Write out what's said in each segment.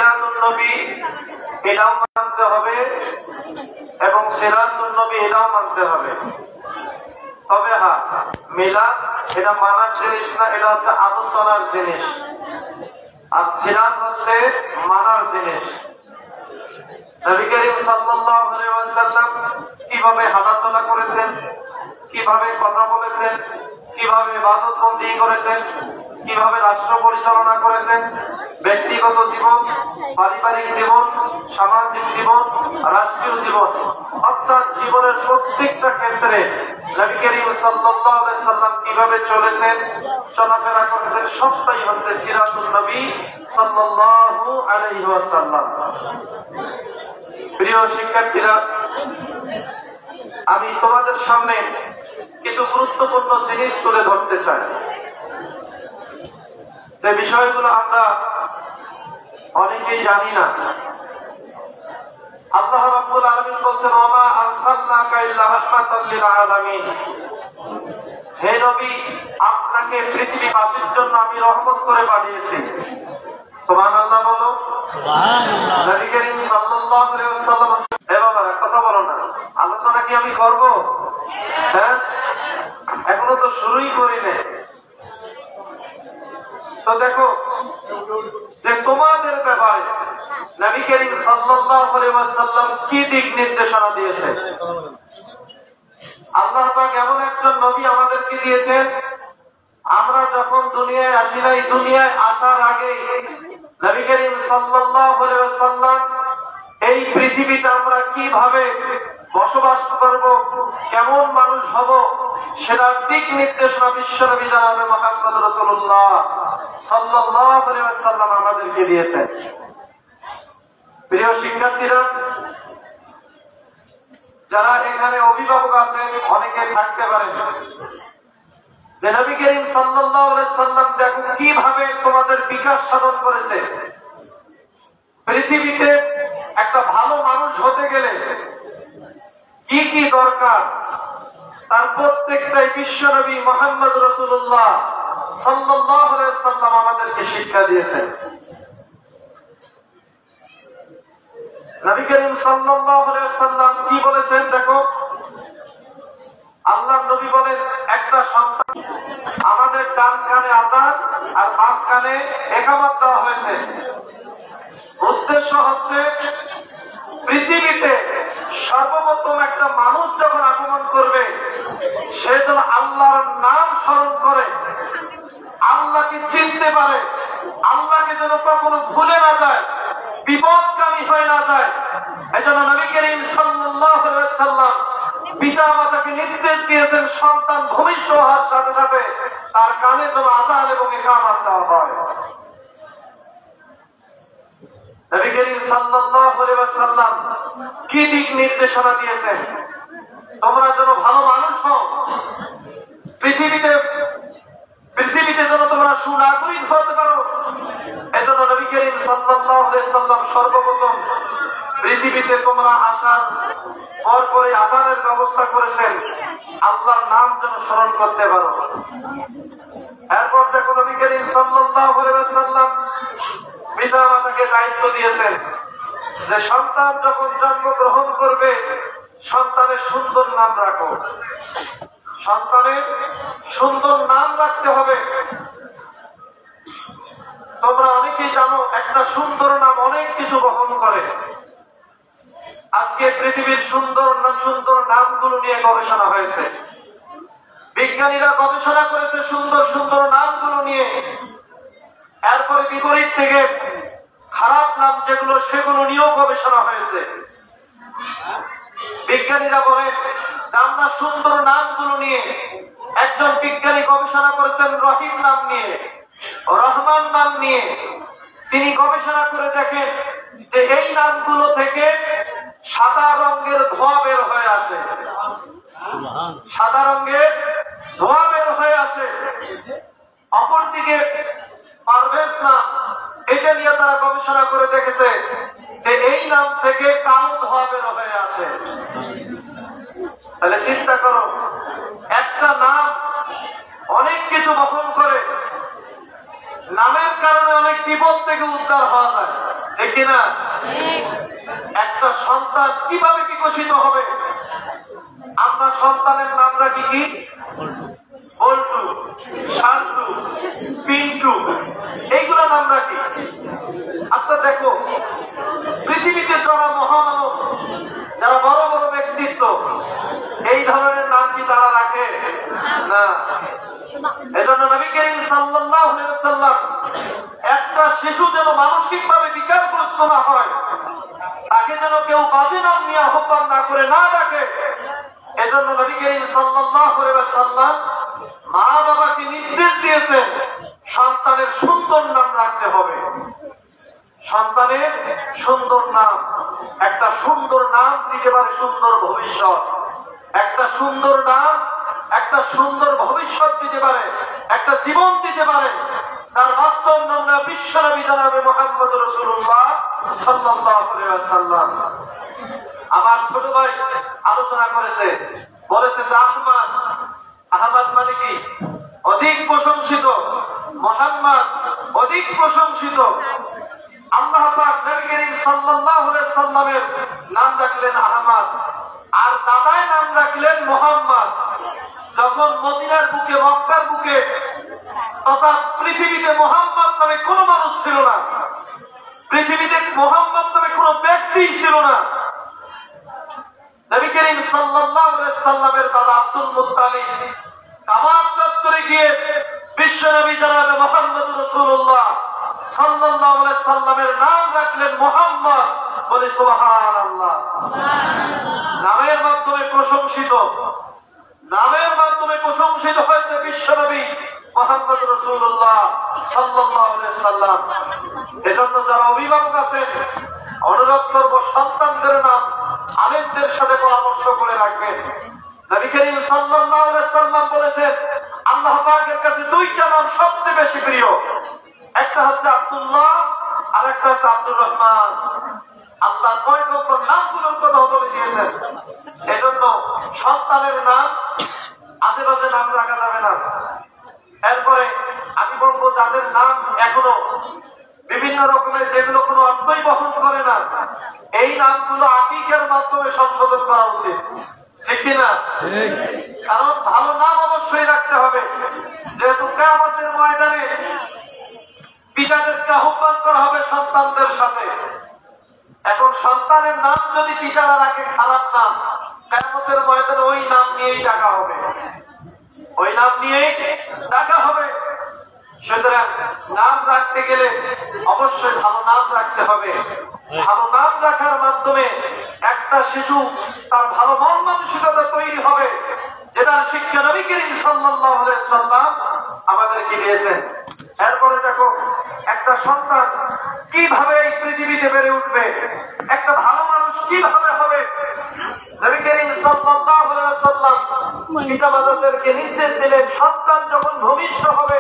মিলাদুন নবী এটাও মানতে হবে এবং সিরাতুন নবী এটাও মানতে হবে। তবে হ্যাঁ, মিলাদ এটা মানার জিনিস না, এটা হচ্ছে আলোচনার জিনিস, আর সিরাত হচ্ছে মানার জিনিস। নবী করিম সাল্লাল্লাহু আলাইহি ওয়াসাল্লাম কিভাবে হাঁটাচলা করেছেন, কিভাবে কথা বলেছেন, কিভাবে ইবাদত বন্দি করেছেন, কিভাবে রাষ্ট্র পরিচালনা করেছেন, ব্যক্তিগত জীবন, পারিবারিক জীবন, সামাজিক জীবন, রাষ্ট্রীয় জীবন, অর্থাৎ জীবনের প্রত্যেকটা ক্ষেত্রে নবী করিম সাল্লাল্লাহু আলাইহি ওয়াসাল্লাম কিভাবে চলেছেন, চলাফেরা করেছেন, সবটাই হচ্ছে সিরাতুন নবী সাল্লাল্লাহু আলাইহি ওয়াসাল্লাম। প্রিয় শিক্ষার্থীরা, আমি তোমাদের সামনে কিছু গুরুত্বপূর্ণ জিনিস তুলে ধরতে চাই, যে বিষয়গুলো আমরা অনেকেই জানি না। আল্লাহ রাব্বুল আলামিন বলছেন, ওয়া আরসালনাকা ইল্লা রাহমাতাল লিল আলামিন, হে নবী, আপনাকে পৃথিবীবাসীর জন্য আমি রহমত করে পাঠিয়েছি। সুবহানাল্লাহ বলো, সুবহানাল্লাহ। নবী করিম সাল্লাল্লাহু আলাইহি ওয়াসাল্লাম, এবার কথা বলো না, আলোচনা কি আমি করব? হ্যাঁ, এখনো তো শুরুই করিনি। তো দেখো যে তোমাদের ব্যাপারে নবী করিম সাল্লাল্লাহু আলাইহি ওয়াসাল্লাম কি দিক নির্দেশনা দিয়েছে। আল্লাহ পাক এমন একজন নবী আমাদেরকে দিয়েছেন, আমরা যখন দুনিয়ায় আসি নাই, দুনিয়ায় আসার আগে নবী করিম সাল্লাল্লাহু আলাইহি ওয়াসাল্লাম এই পৃথিবীতে আমরা কিভাবে বসবাস করব, কেমন মানুষ হব, সেটার দিক নির্দেশনা বিশ্বনবী জনাব মুহাম্মদ রাসূলুল্লাহ সাল্লাল্লাহু আলাইহি ওয়াসাল্লাম আমাদেরকে দিয়েছেন। প্রিয় শিক্ষার্থীরা, যারা এখানে অভিভাবক আছেন, অনেকে থাকতে পারেন যে নবী করিম সাল্লাল্লাহু আলাইহি ওয়াসাল্লাম দেখো কিভাবে তোমাদের বিকাশ সাধন করেছে। পৃথিবীতে একটা ভালো মানুষ হতে গেলে কি কি দরকার, তার প্রত্যেকটাই বিশ্বনবী মুহাম্মদ রাসূলুল্লাহ সাল্লাল্লাহু আলাইহি ওয়াসাল্লাম আমাদেরকে শিক্ষা দিয়েছেন। নবী করিম সাল্লাল্লাহু আলাইহি ওয়াসাল্লাম কি বলেছেন দেখো, আল্লাহর নবী বলেন, একটা সন্তান, আমাদের ডান কানে আযান আর বাম কানে ইকামত দেওয়া হয়েছে। উদ্দেশ্য হচ্ছে পৃথিবীতে সর্বপ্রথম একটা মানুষ যখন আগমন করবে, সে যেন আল্লাহর নাম স্মরণ করে, আল্লাহকে চিনতে পারে, আল্লাহকে যেন কখনো ভুলে না যায়, বিপদগামী হয়ে না যায়। এজন্য নবী করিম সাল্লাল্লাহু আলাইহি ওয়াসাল্লাম পিতা মাতাকে নির্দেশ দিয়েছেন, সন্তান ভূমিষ্ঠ হওয়ার সাথে সাথে তার কানে যেন আযান এবং ইকামত দেওয়া হয়। নবী করিম সাল্লাল্লাহু আলাইহি ওয়াসাল্লাম কি দিক নির্দেশনা দিয়েছেন, তোমরা যেন ভালো মানুষ হও, পৃথিবীতে যেন তোমরা সুনাগরিক হতে পারো। এজন্য নবী করিম সাল্লাল্লাহু আলাইহি ওয়াসাল্লাম সর্বপ্রথম পৃথিবীতে তোমরা আসার পরে আযানের ব্যবস্থা করেছেন, আল্লাহর নাম যেন স্মরণ করতে পারো। এরপর দেখো নবী করিম সাল্লাল্লাহু আলাইহি ওয়াসাল্লাম পিতা মাতাকে দায়িত্ব দিয়েছেন যে সন্তান যখন জন্মগ্রহণ করবে, সন্তানের সুন্দর নাম রাখো, সন্তানের সুন্দর নাম রাখতে হবে। তোমরা অনেকেই জানো, একটা সুন্দর নাম অনেক কিছু বহন করে। আজকে পৃথিবীর সুন্দর সুন্দর নামগুলো নিয়ে গবেষণা হয়েছে, বিজ্ঞানীরা গবেষণা করেছে সুন্দর সুন্দর নামগুলো নিয়ে। এরপরে বিপরীত থেকে খারাপ নাম যেগুলো, সেগুলো নিয়েও গবেষণা হয়েছে। বিজ্ঞানীরা বলেন আমরা সুন্দর নামগুলো নিয়ে, একজন বিজ্ঞানী গবেষণা করেছেন রহিম নাম নিয়ে, রহমান নাম নিয়ে। তিনি গবেষণা করে দেখেন যে এই নামগুলো থেকে সাদা রঙের ধোঁয়া বের হয়ে আসে, সাদা রঙের ধোঁয়া বের হয়ে আসে। অপরদিকে পারভেজ নাম, এটা নিয়ে তারা গবেষণা করে দেখেছে যে এই নাম থেকে কালো ধোঁয়া বের হয়ে আসে। তাহলে চিন্তা করো, একটা নাম অনেক কিছু বহন করে। নামের কারণে অনেক বিপদ থেকে উদ্ধার হওয়া যায়, ঠিক কিনা? একটা সন্তান কিভাবে বিকশিত হবে? আমরা সন্তানের নাম রাখি কি? বল্টু, শান্তু, পিন্টু, এইগুলো নাম রাখি। আচ্ছা দেখো, পৃথিবীতে যারা মহামানব, যারা বড় বড় ব্যক্তিত্ব, এই ধরনের নাম কি তারা রাখে না? এজন্য নবী করিম সাল্লাল্লাহু আলাইহি ওয়াসাল্লাম একটা শিশু যেন মানসিকভাবে বিকারগ্রস্ত না হয়, তাকে যেন কেউ বাজে নাম নিয়ে আহ্বান না করে না ডাকে, এজন্য নবী করিম সাল্লাল্লাহু আলাইহি ওয়াসাল্লাম মা বাবাকে নির্দেশ দিয়েছেন সন্তানের সুন্দর নাম রাখতে হবে। সন্তানের সুন্দর নাম, একটা সুন্দর নাম দিতে পারে সুন্দর ভবিষ্যৎ। একটা সুন্দর নাম একটা সুন্দর ভবিষ্যৎ দিতে পারে, একটা জীবন দিতে পারে। তার বাস্তব নাম বিশ্বনবী জনাবে মুহাম্মদ রাসূলুল্লাহ সাল্লাল্লাহু আলাইহি ওয়াসাল্লাম। আমার ছোট ভাই আলোচনা করেছে, বলেছে যে আহমদ, আহমদ মানে কি? অধিক প্রশংসিত। মুহাম্মদ অধিক প্রশংসিত। আল্লাহ পাক নবী করিম সাল্লাল্লাহু আলাইহি ওয়াসাল্লামের নাম রাখলেন আহমদ, আর দাদায় নাম রাখলেন মুহাম্মদ। যখন মদিনার বুকে, মক্কার বুকে তথা পৃথিবীতে মুহাম্মদ নামে কোন মানুষ ছিল না, পৃথিবীতে মুহাম্মদ নামে কোন ব্যক্তি ছিল না। নবী করিম সাল্লাল্লাহু আলাইহি ওয়াসাল্লামের দাদা আব্দুল মুত্তালিব কাবা চত্বরে গিয়ে বিশ্বনবী জনাবে মুহাম্মদ রাসূলুল্লাহ সাল্লাল্লাহু আলাইহি ওয়াসাল্লামের নাম রাখলেন মুহাম্মদ। বলি সুবহানাল্লাহ। নামের মাধ্যমে প্রশংসিত, নামের মাধ্যমে প্রশংসিত হয়েছে বিশ্বনবী মুহাম্মদ রাসূলুল্লাহ সাল্লাল্লাহু আলাইহি ওয়াসাল্লাম। এজন্য যারা অভিভাবক আছেন, অনুরোধ করব সন্তানদের নাম আলেমদের সাথে পরামর্শ করে রাখবেন। নবী করিম সাল্লাল্লাহু আলাইহি ওয়াসাল্লাম বলেছেন আল্লাহ পাকের কাছে দুইটা নাম সবচেয়ে বেশি প্রিয়, একটা হচ্ছে আব্দুল্লাহ আর একটা হচ্ছে আব্দুর রহমান। আল্লাহ কয় রকম নামগুলোর কথা বলে দিয়েছেন। এজন্য সন্তানের নাম আশেপাশে নাম রাখা যাবে না। এরপরে আমি বলবো যাদের নাম এখনো বিভিন্ন রকমের, যেগুলো কোনো অর্থই বহন করে না, এই নামগুলো আকিকার মাধ্যমে সংশোধন করা উচিত, ঠিক কিনা? কারণ ভালো নাম অবশ্যই রাখতে হবে, যেহেতু কিয়ামতের ময়দানে পিতাদেরকে আহ্বান করা হবে সন্তানদের সাথে। এখন সন্তানের নাম যদি পিতারা রাখে খারাপ নাম, কিয়ামতের ময়দানে ওই নাম নিয়েই ডাকা হবে, ওই নাম নিয়েই ডাকা হবে। সুতরাং নাম রাখতে গেলে অবশ্যই ভালো নাম রাখতে হবে। ভালো নাম রাখার মাধ্যমে একটা শিশু তার ভালো মন মানসিকতা তৈরি হবে, যেটা শিক্ষা নবী করিম সাল্লাল্লাহু আলাইহি ওয়াসাল্লাম আমাদেরকে দিয়েছেন। এরপরে দেখো একটা সন্তান কিভাবে এই পৃথিবীতে বেড়ে উঠবে, একটা ভালো মানুষ কিভাবে হবে। নবী করিম সাল্লাল্লাহু আলাইহি ওয়াসাল্লাম পিতামাতাদেরকে নির্দেশ দিলেন সন্তান যখন ভূমিষ্ঠ হবে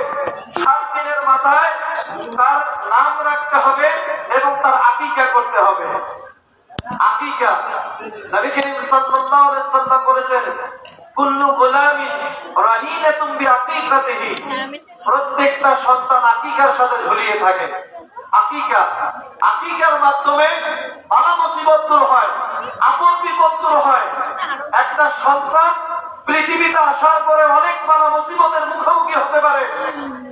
7 দিনের মাথায় তার নাম রাখতে হবে এবং তার আকিকা করতে হবে। আকিকা নবী করিম সাল্লাল্লাহু আলাইহি ওয়াসাল্লাম বলেছেন কুল্লু গোলামিন রাহিনাতুন বিআকিকাতিহি, প্রত্যেকটা সন্তান আকিকার সাথে ঝুলিয়ে থাকে। আকিকা, আকিকার মাধ্যমে বালা মুসিবত দূর হয়, আপদ বিপদ দূর হয়। একটা সন্তান পৃথিবীতে আসার পরে অনেক বালা মুসিবতের মুখোমুখি হতে পারে।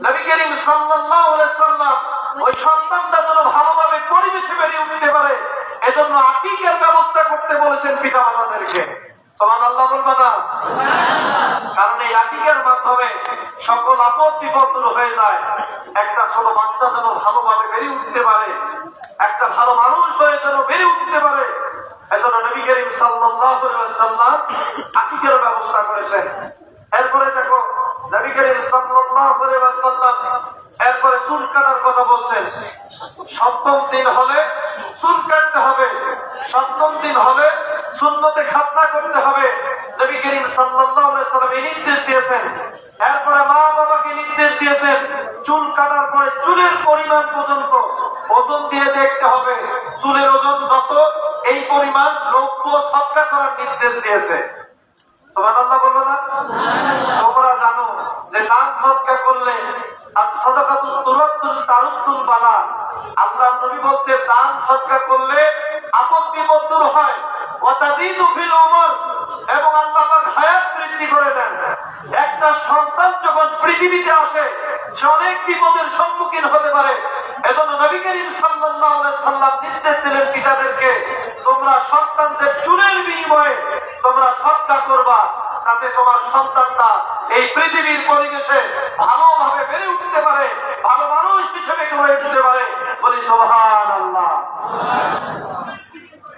নবী করিম সাল্লাল্লাহু আলাইহি ওয়াসাল্লাম ওই সন্তানটা যেন ভালোভাবে পরিবেশে বেড়ে উঠতে পারে, এজন্য আকিকার ব্যবস্থা করতে বলেছেন পিতামাতাদেরকে। সুবহানাল্লাহ বলবা না? কারণ এই আকিকার মাধ্যমে সকল আপদ বিপদ দূর হয়ে যায়। একটা ছোট বাচ্চা যেন ভালোভাবে বেড়ে উঠতে পারে, একটা ভালো মানুষ হয়ে যেন বেড়ে উঠতে পারে, এজন্য নবী করিম সাল্লাল্লাহু আলাইহি ওয়াসাল্লাম আকিকার ব্যবস্থা করেছেন। এরপরে দেখো নবী করিম সাল্লাল্লাহু আলাইহি ওয়াসাল্লাম এরপরে চুল কাটার কথা বলছেন। 7ম দিন হলে চুল কাটতে হবে, 7ম দিন হলে সুন্নতে খাতনা করতে হবে। নবী করিম সাল্লাল্লাহু আলাইহি ওয়াসাল্লাম এই নির্দেশ দিয়েছেন। এরপরে মা বাবাকে নির্দেশ দিয়েছেন চুল কাটার পরে চুলের পরিমাণ পর্যন্ত ওজন দিয়ে দেখতে হবে, চুলের ওজন যত এই পরিমাণ দ্রব্য সদকা করার নির্দেশ দিয়েছে। সুবহানাল্লাহ বলবো না? তোমরা জানো যে দান সদকা করলে আর সাদাকাতুত তুরাদ্দুল তারুদ্দুল বালা, আল্লাহ নবী বলছে দান সদকা করলে আপদ বিপদ দূর হয়, ওয়াতাজিদু ফিল উমর, এবং আল্লাহ পাক হায়াত বৃদ্ধি করে দেন। একটা সন্তান যখন পৃথিবীতে আসে সে অনেক বিপদের সম্মুখীন হতে পারে। এজন্য নবী করিম সাল্লাল্লাহু আলাইহি সাল্লাম নির্দেশ দিলেন পিতাদেরকে, তোমরা সন্তানদের চুলের বিনিময়ে তোমরা সদকা করবা, যাতে তোমার সন্তানটা এই পৃথিবীর পরিবেশে ভালোভাবে বেড়ে উঠতে পারে, ভালো মানুষ হিসেবে গড়ে উঠতে পারে। বলি সুবহানাল্লাহ।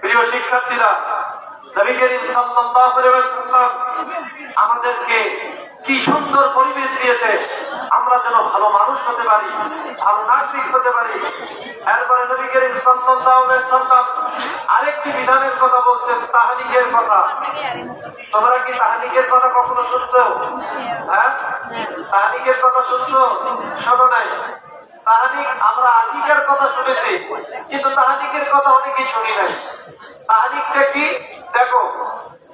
প্রিয় শিক্ষার্থীরা, নবী করিম সাল্লাল্লাহু আলাইহি ওয়াসাল্লাম আমাদেরকে কি সুন্দর পরিবেশ দিয়েছে, আমরা যেন ভালো মানুষ হতে পারি, ভালো নাগরিক হতে পারি। এরপরে নবী করিম সাল্লাল্লাহু আলাইহি ওয়াসাল্লাম আরেকটি বিধানের কথা বলছেন, তাহনিকের কথা। তোমরা কি তাহনিকের কথা কখনো শুনছো? হ্যাঁ, তাহনিকের কথা শুনছো? শোনো নাই? তাহনিক আমরা আজিকার কথা শুনেছি, কিন্তু তাহনিকের কথা অনেকেই শুনি নাই। তাহনিকটা কি? দেখো,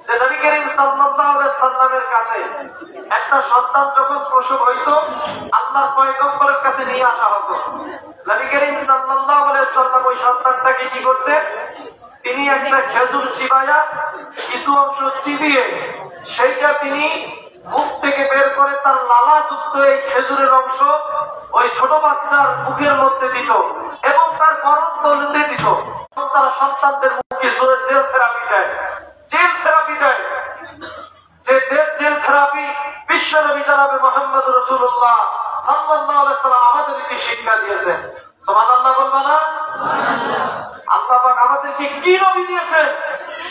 যে নবী করিম সাল্লাল্লাহু আলাইহি সাল্লামের কাছে একটা সন্তান যখন প্রসব হইতো, আল্লাহর পয়গম্বরের কাছে নিয়ে আসা হতো। নবী করিম সাল্লাল্লাহু আলাইহি সাল্লাম ওই সন্তানটাকে কি করতে, তিনি একটা খেজুর চিবাইয়া কিছু অংশ চিবিয়ে সেইটা তিনি মুখ থেকে বের করে তার লালা যুক্ত এই খেজুরের অংশ ওই ছোট বাচ্চার মুখের মধ্যে দিত এবং তার গরম তলুতে দিত। তারা সন্তানদের মুখে জেল থেরাপি দেয়, জেল থেরাপি দেয়। যে জেল থেরাপি বিশ্ব নবী জনাবে মুহাম্মদ রাসূলুল্লাহ সাল্লাল্লাহু আলাইহি ওয়াসাল্লাম আমাদেরকে শিক্ষা দিয়েছেন। সুবহানাল্লাহ বলবা না? আল্লাহ পাক আমাদেরকে কি নবী দিয়েছেন?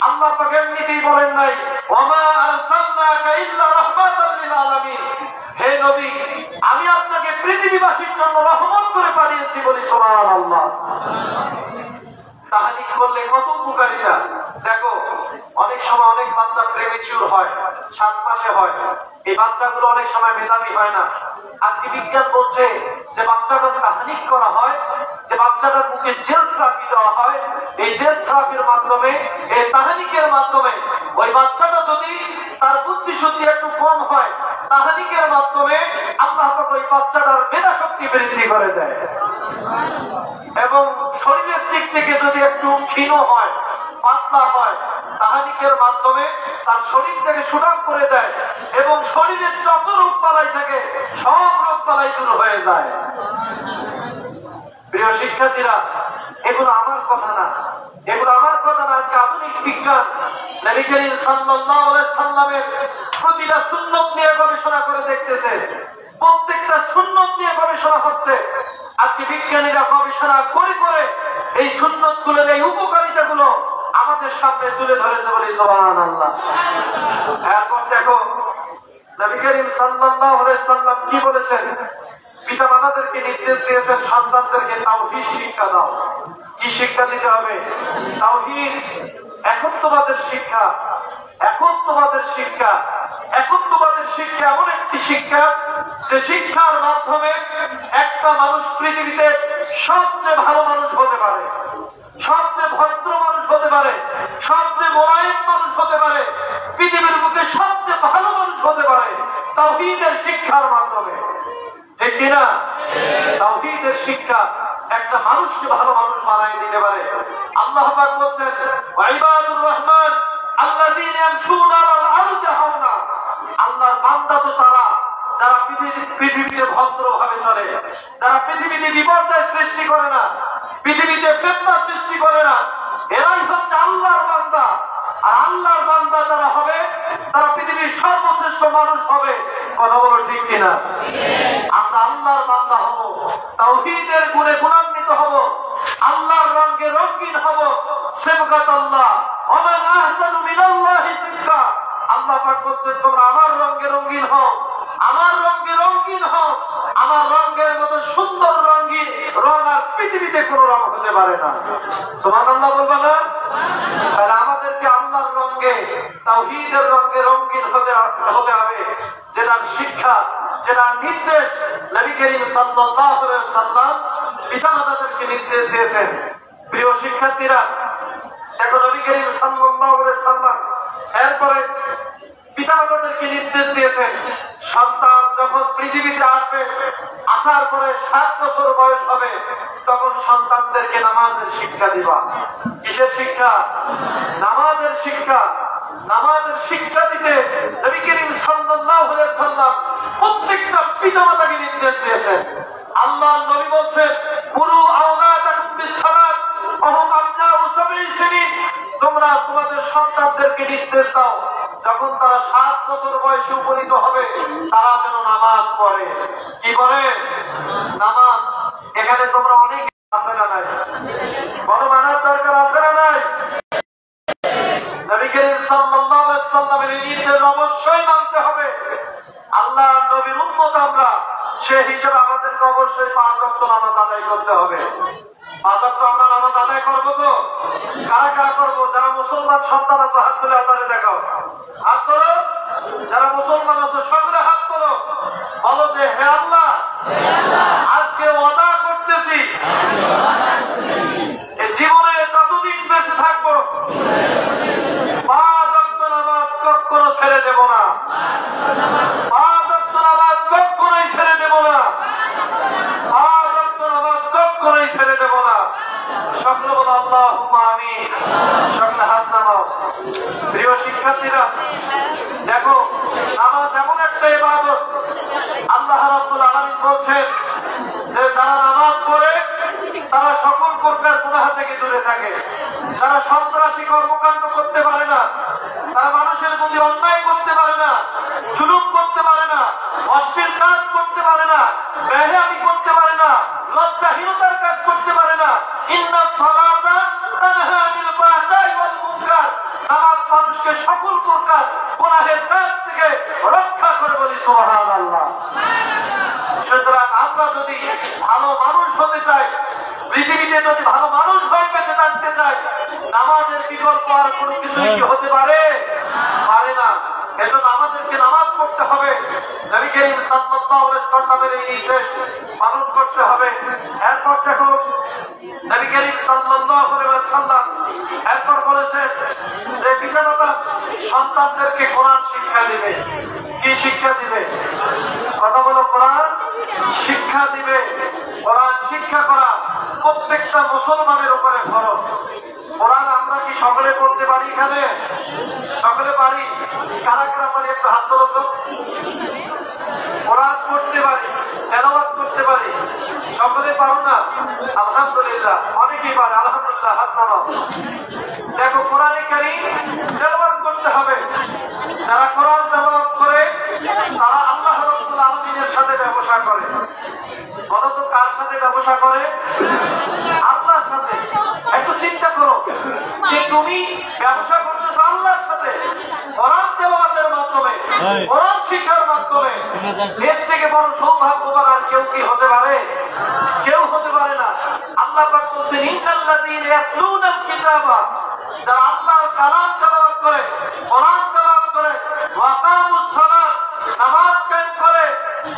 আল্লাহ পাক এমনিতেই বলেন নাই, ওয়ামা আরসালনাকা ইল্লা রাহমাতাল লিল আলামিন। হে নবী, আমি আপনাকে পৃথিবীবাসীর জন্য রহমত করে পাঠিয়েছি। বলি সুবহানাল্লাহ। তাহনিক করলে কত উপকারিতা। দেখো, অনেক সময় অনেক বাচ্চা প্রেমেচিউর হয়, 7 মাসে হয়। এই বাচ্চাগুলো অনেক সময় মেধাবী হয় না। আজকে বিজ্ঞান বলছে যে বাচ্চাটার তাহনিক করা হয়, যে বাচ্চাটার মুখে জেল থেরাপি দেওয়া হয়, এই জেল থেরাপির মাধ্যমে, এই তাহনিকের মাধ্যমে ওই বাচ্চাটা যদি তার বুদ্ধি শুদ্ধি একটু কম হয়, তাহনিকের মাধ্যমে আল্লাহ পাক ওই বাচ্চাটার মেধা শক্তি বৃদ্ধি করে দেয়। এবং শরীরের দিক থেকে যদি একটু ক্ষীণ হয়, পাতলা হয়, তাহনিকের মাধ্যমে তার শরীর থেকে সুঠাম করে দেয় এবং শরীরের যত রোগ বালাই থাকে সব রোগ বালাই দূর হয়ে যায়। প্রিয় শিক্ষার্থীরা, এগুলো আমার কথা না, এগুলো আমার কথা না। আজকে আধুনিক বিজ্ঞান নবী করিম সাল্লাল্লাহু আলাইহি সাল্লামের প্রতিটা সুন্নত নিয়ে গবেষণা করে দেখতেছে, প্রত্যেকটা সুন্নত নিয়ে গবেষণা হচ্ছে। আজকে বিজ্ঞানীরা গবেষণা করে করে এই সুন্নত গুলোর এই উপকারিতা গুলো আমাদের সামনে তুলে ধরেছে। বলি সুবহানাল্লাহ। এরপর দেখো, নবী করিম সাল্লাল্লাহু আলাইহি সাল্লাম কি বলেছেন? পিতামাতাদেরকে নির্দেশ দিয়েছেন সন্তানদেরকে তাওহীদ শিক্ষা দাও। কি শিক্ষা দিতে হবে? তাওহীদ, একত্ববাদের শিক্ষা। একত্ববাদের শিক্ষা, একত্ববাদের শিক্ষা এমন একটি শিক্ষা যে শিক্ষার মাধ্যমে একটা মানুষ পৃথিবীতে সবচেয়ে ভালো মানুষ হতে পারে, সবচেয়ে ভদ্র মানুষ হতে পারে, সবচেয়ে মোলায়েম মানুষ হতে পারে, পৃথিবীর বুকে সবচেয়ে ভালো মানুষ হতে পারে তাওহীদের শিক্ষার মাধ্যমে। ঠিক কিনা? তাওহীদের শিক্ষা একটা মানুষকে ভালো মানুষ বানাই দিতে পারে। আল্লাহ পাক বলছেন, ওয়াইবাদুর রহমান আল্লাযীনা ইয়ামশুনা আলাল আরদি হাওনা। আল্লাহর বান্দা তো তারা যারা পৃথিবীতে ভদ্রভাবে চলে, যারা পৃথিবীতে বিপর্যয় সৃষ্টি করে না, পৃথিবীতে ফিতনা সৃষ্টি করে না, এরাই হচ্ছে আল্লাহর বান্দা। আর আল্লাহর বান্দা যারা হবে তারা পৃথিবীর সর্বশ্রেষ্ঠ মানুষ হবে। কথা বলো ঠিক কিনা? আমরা আল্লাহর বান্দা হব, তাওহীদের গুণে গুণান্বিত হব, আল্লাহর রঙে রঙিন হব। সিবগাতাল্লাহ, ওমান আহসানু মিনাল্লাহি সিবগা। আল্লাহ পাক বলছেন, তোমরা আমার রঙে রঙিন হও, আমার রঙে রঙিন হও। আমার রঙের মতো সুন্দর রঙিন রং আর পৃথিবীতে কোনো রং হতে পারে না। সুবহানাল্লাহ বলবা না? তাহলে আমাদেরকে আল্লাহর রঙে, তাওহীদের রঙে রঙিন হতে হবে, যেটার শিক্ষা, যেটার নির্দেশ নবী করিম সাল্লাল্লাহু আলাইহি ওয়াসাল্লাম পিতামাতাদেরকে নির্দেশ দিয়েছেন। প্রিয় শিক্ষার্থীরা, দেখো নবী করিম সাল্লাল্লাহু আলাইহি ওয়াসাল্লাম এরপরে পিতামাতাদেরকে নির্দেশ দিয়েছেন সন্তান যখন পৃথিবীতে আসবে, আসার পরে 7 বছর বয়স হবে, তখন সন্তানদেরকে নামাজের শিক্ষা দিবা। কিসের শিক্ষা? নামাজের শিক্ষা। নামাজের শিক্ষা দিতে নবী করিম সাল্লাল্লাহু আলাইহি ওয়াসাল্লাম প্রত্যেকটা পিতামাতাকে নির্দেশ দিয়েছেন। আল্লাহর নবী বলছেন, পুরু আওলাদাকুম বিসসালাত ওহুম আবনাউ 7 সিনিন, তোমরা তোমাদের সন্তানদেরকে নির্দেশ দাও যখন তারা 7 বছর বয়সে উপনীত হবে তারা যেন নামাজ পড়ে। কি বলে? নামাজ। এখানে তোমরা অনেক আছে না নাই? বড় মানার দরকার আছে না নাই? নবী করিম সাল্লাল্লাহু আলাইহি ওয়াসাল্লামের নির্দেশ অবশ্যই মানতে হবে। আল্লাহর নবীর উম্মত আমরা, সে হিসেবে আমাদেরকে অবশ্যই 5 ওয়াক্ত নামাজ আদায় করতে হবে। 5 ওয়াক্ত আমরা নামাজ আদায় করবো তো? কারা কারা করবো? যারা মুসলমান সন্তান আছে হাত তুলে আদারে দেখাও, হাত করো। যারা মুসলমান আছে সকলে হাত করো, বলো যে হে আল্লাহ, আজকে ওয়াদা করতেছি জীবনে যতদিন বেঁচে থাকবো 5 ওয়াক্ত নামাজ কখনো ছেড়ে দেব না। 5 ওয়াক্ত নামাজ কখনোই ছেড়ে দেব না। 5 ওয়াক্ত নামাজ কখনোই ছেড়ে দেব না। সকলে বলো আল্লাহুম্মা আমিন। সকলে হাত নামাও। প্রিয় শিক্ষার্থীরা, দেখো নামাজ এমন একটা ইবাদত, আল্লাহ রাব্বুল আলামিন বলছেন যে যারা নামাজ পড়ে তারা সকল প্রকার গুনাহ থেকে দূরে থাকে, তারা সন্ত্রাসী কর্মকাণ্ড করতে পারে না, তারা মানুষের প্রতি অন্যায় করতে পারে না, জুলুম করতে পারে না, অশ্লীল কাজ করতে পারে না, বেহায়ামি করতে পারে না, লজ্জাহীনতার কাজ করতে পারে না। ইন্নাস সালাতা তানহা আনিল ফাহশাই ওয়াল মুনকার, নামাজ মানুষকে সকল প্রকার গুনাহের কাজ থেকে রক্ষা করে। বলি সুবহানাল্লাহ। সুতরাং আমরা যদি ভালো মানুষ হতে চাই, পৃথিবীতে যদি ভালো মানুষ হয়ে বেঁচে থাকতে চাই, নামাজের বিকল্প আর কোনো কিছুই কি হতে পারে? পারে না। এজন্য আমাদেরকে নামাজ পড়তে হবে। নবী করিম সাল্লাল্লাহু আলাইহি ওয়াসাল্লামের এই নির্দেশ পালন করতে হবে। এরপর দেখো নবী করিম সাল্লাল্লাহু আলাইহি ওয়াসাল্লাম এরপর বলেছেন যে পিতামাতা সন্তানদেরকে কোরআন শিক্ষা দিবে। কি শিক্ষা দিবে? কথা বলো। কোরআন শিক্ষা দিবে। কোরআন শিক্ষা করা প্রত্যেকটা মুসলমানের উপরে ফরজ। কোরআন আমরা কি সকলে পড়তে পারি? এখানে সকলে পারি? কারা কারা পারি একটু হাত তোলো তো। কোরআন পড়তে পারি, তেলাওয়াত করতে পারি, সকলে পারো না? আলহামদুলিল্লাহ, অনেকেই পারে। আলহামদুলিল্লাহ, হাত নামাও। দেখো কোরআনে কারীম তেলাওয়াত করতে হবে। যারা কোরআন তেলাওয়াত করে তারা আল্লাহ রাব্বুল আলামিনের সাথে ব্যবসা করে। বলো তো কার সাথে ব্যবসা করে? আল্লাহর সাথে। একটু চিন্তা করো যে তুমি ব্যবসা করতেছো আল্লাহর সাথে কোরআন তেলাওয়াতের মাধ্যমে, কোরআন শিক্ষার মাধ্যমে। এর থেকে বড় সৌভাগ্যবান আর কেউ কি হতে পারে? কেউ হতে পারে না। আল্লাহ পাক বলছেন ইন্নাল্লাযীনা ইয়াতলুনাল কিতাবা, যারা আল্লাহর কালাম তেলাওয়াত করে, কোরআন তেলাওয়াত করে, ওয়া কামুস সালাত, নামাজ কায়েম করে,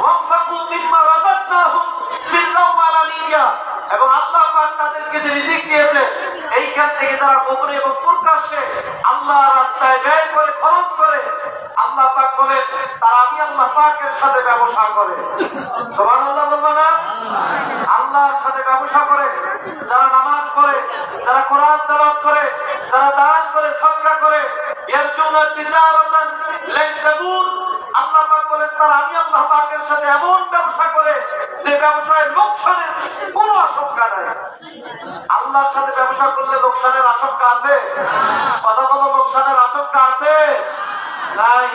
ওয়ানফাকু মিম্মা রাযাকনাহুম সিররাও ওয়া আলানিয়া, এবং আল্লাহ পাক তাদেরকে যে রিজিক দিয়েছে এইখান থেকে যারা গোপনে এবং প্রকাশ্যে আল্লাহর রাস্তায় ব্যয় করে, খরচ করে, আল্লাহ পাক বলেন তারা আমি আল্লাহ পাকের সাথে ব্যবসা করে। সুবহানাল্লাহ বলবো না? আল্লাহর সাথে ব্যবসা করে। যারা নামাজ পড়ে, যারা কোরআন তেলাওয়াত করে, যারা দান করে, সদকা করে, ইয়ারজুনা তিজারাতান লান তাবুর, আল্লাহ পাক বলেন তারা আমি আল্লাহ পাকের সাথে এমন ব্যবসা করে যে ব্যবসায় লোকসানের কোনো আশঙ্কা নাই। আল্লাহর সাথে ব্যবসা করলে লোকসানের আশঙ্কা আছে? কথা বলো, লোকসানের আশঙ্কা আছে? নাই।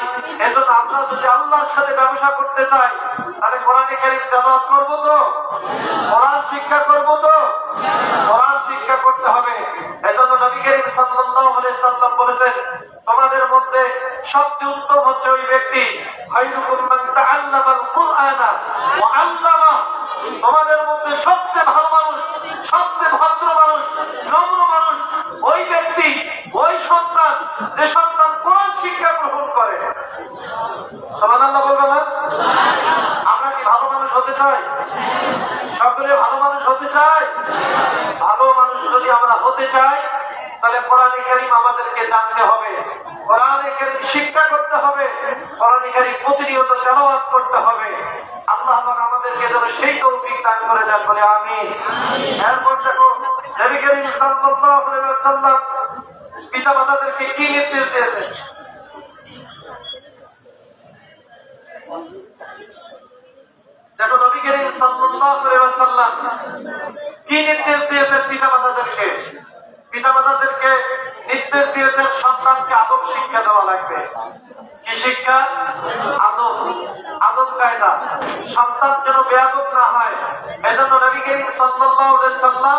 এজন্য আমরা যদি আল্লাহর সাথে ব্যবসা করতে চাই তাহলে কোরআনে কারীম তেলাওয়াত করব তো, কোরআন শিক্ষা করব তো, কোরআন শিক্ষা করতে হবে। এজন্য নবী করিম সাল্লাল্লাহু আলাইহি ওয়াসাল্লাম বলেছেন তোমাদের মধ্যে সবচেয়ে উত্তম হচ্ছে ওই ব্যক্তি খায়রুকুম মান তাআল্লামাল কুরআনা ওয়া আল্লামা, তোমাদের মধ্যে সবচেয়ে ভালো মানুষ, সবচেয়ে ভদ্র মানুষ, নম্র মানুষ ওই ব্যক্তি, ওই সন্তান যে সন্তান কোরআন শিক্ষা গ্রহণ করে। সুবহানাল্লাহ বলবে না? আমরা কি ভালো মানুষ হতে চাই? সকলে ভালো মানুষ হতে চাই? ভালো মানুষ যদি আমরা হতে চাই তাহলে কোরআনে কারীম আমাদেরকে জানতে হবে, কোরআনে কারীম শিক্ষা করতে হবে, কোরআনে কারীম প্রতিনিয়ত তেলাওয়াত করতে হবে। আল্লাহ পাক আমাদেরকে যেন সেই তৌফিক দান করে দেন, বলে আমিন। এরপর দেখো নবী করিম সাল্লাল্লাহু আলাইহি ওয়াসাল্লাম পিতা মাতাদেরকে কি নির্দেশ দিয়েছেন। দেখো নবী করিম সাল্লাল্লাহু আলাইহি ওয়াসাল্লাম কি নির্দেশ দিয়েছেন পিতা মাতাদেরকে। পিতা মাতাদেরকে নির্দেশ দিয়েছেন সন্তানকে আদব শিক্ষা দেওয়া লাগবে। কি শিক্ষা? আদব, আদব কায়দা। সন্তান যেন বেয়াদব না হয়, এজন্য নবী করিম সাল্লাল্লাহু আলাইহি ওয়াসাল্লাম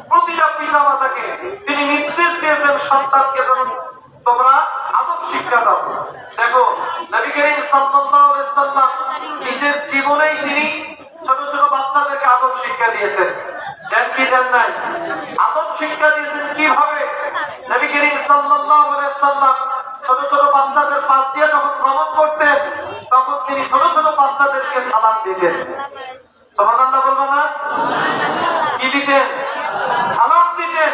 প্রতিটা পিতা মাতাকে তিনি নির্দেশ দিয়েছেন সন্তানকে যেন তোমরা আদব শিক্ষা দাও। দেখো নবী করিম সাল্লাল্লাহু আলাইহি ওয়াসাল্লাম নিজের জীবনেই তিনি ছোট ছোট বাচ্চাদেরকে আদব শিক্ষা দিয়েছেন। দেন কি দেন নাই? আদব শিক্ষা দিয়েছেন কিভাবে? নবী করিম সাল্লাল্লাহু আলাইহি ওয়াসাল্লাম ছোট ছোট বাচ্চাদের পাশ দিয়ে যখন ভ্রমণ করতেন তখন তিনি ছোট ছোট বাচ্চাদেরকে সালাম দিতেন। সুবহানাল্লাহ বলবেন না? কি দিতেন? সালাম দিতেন।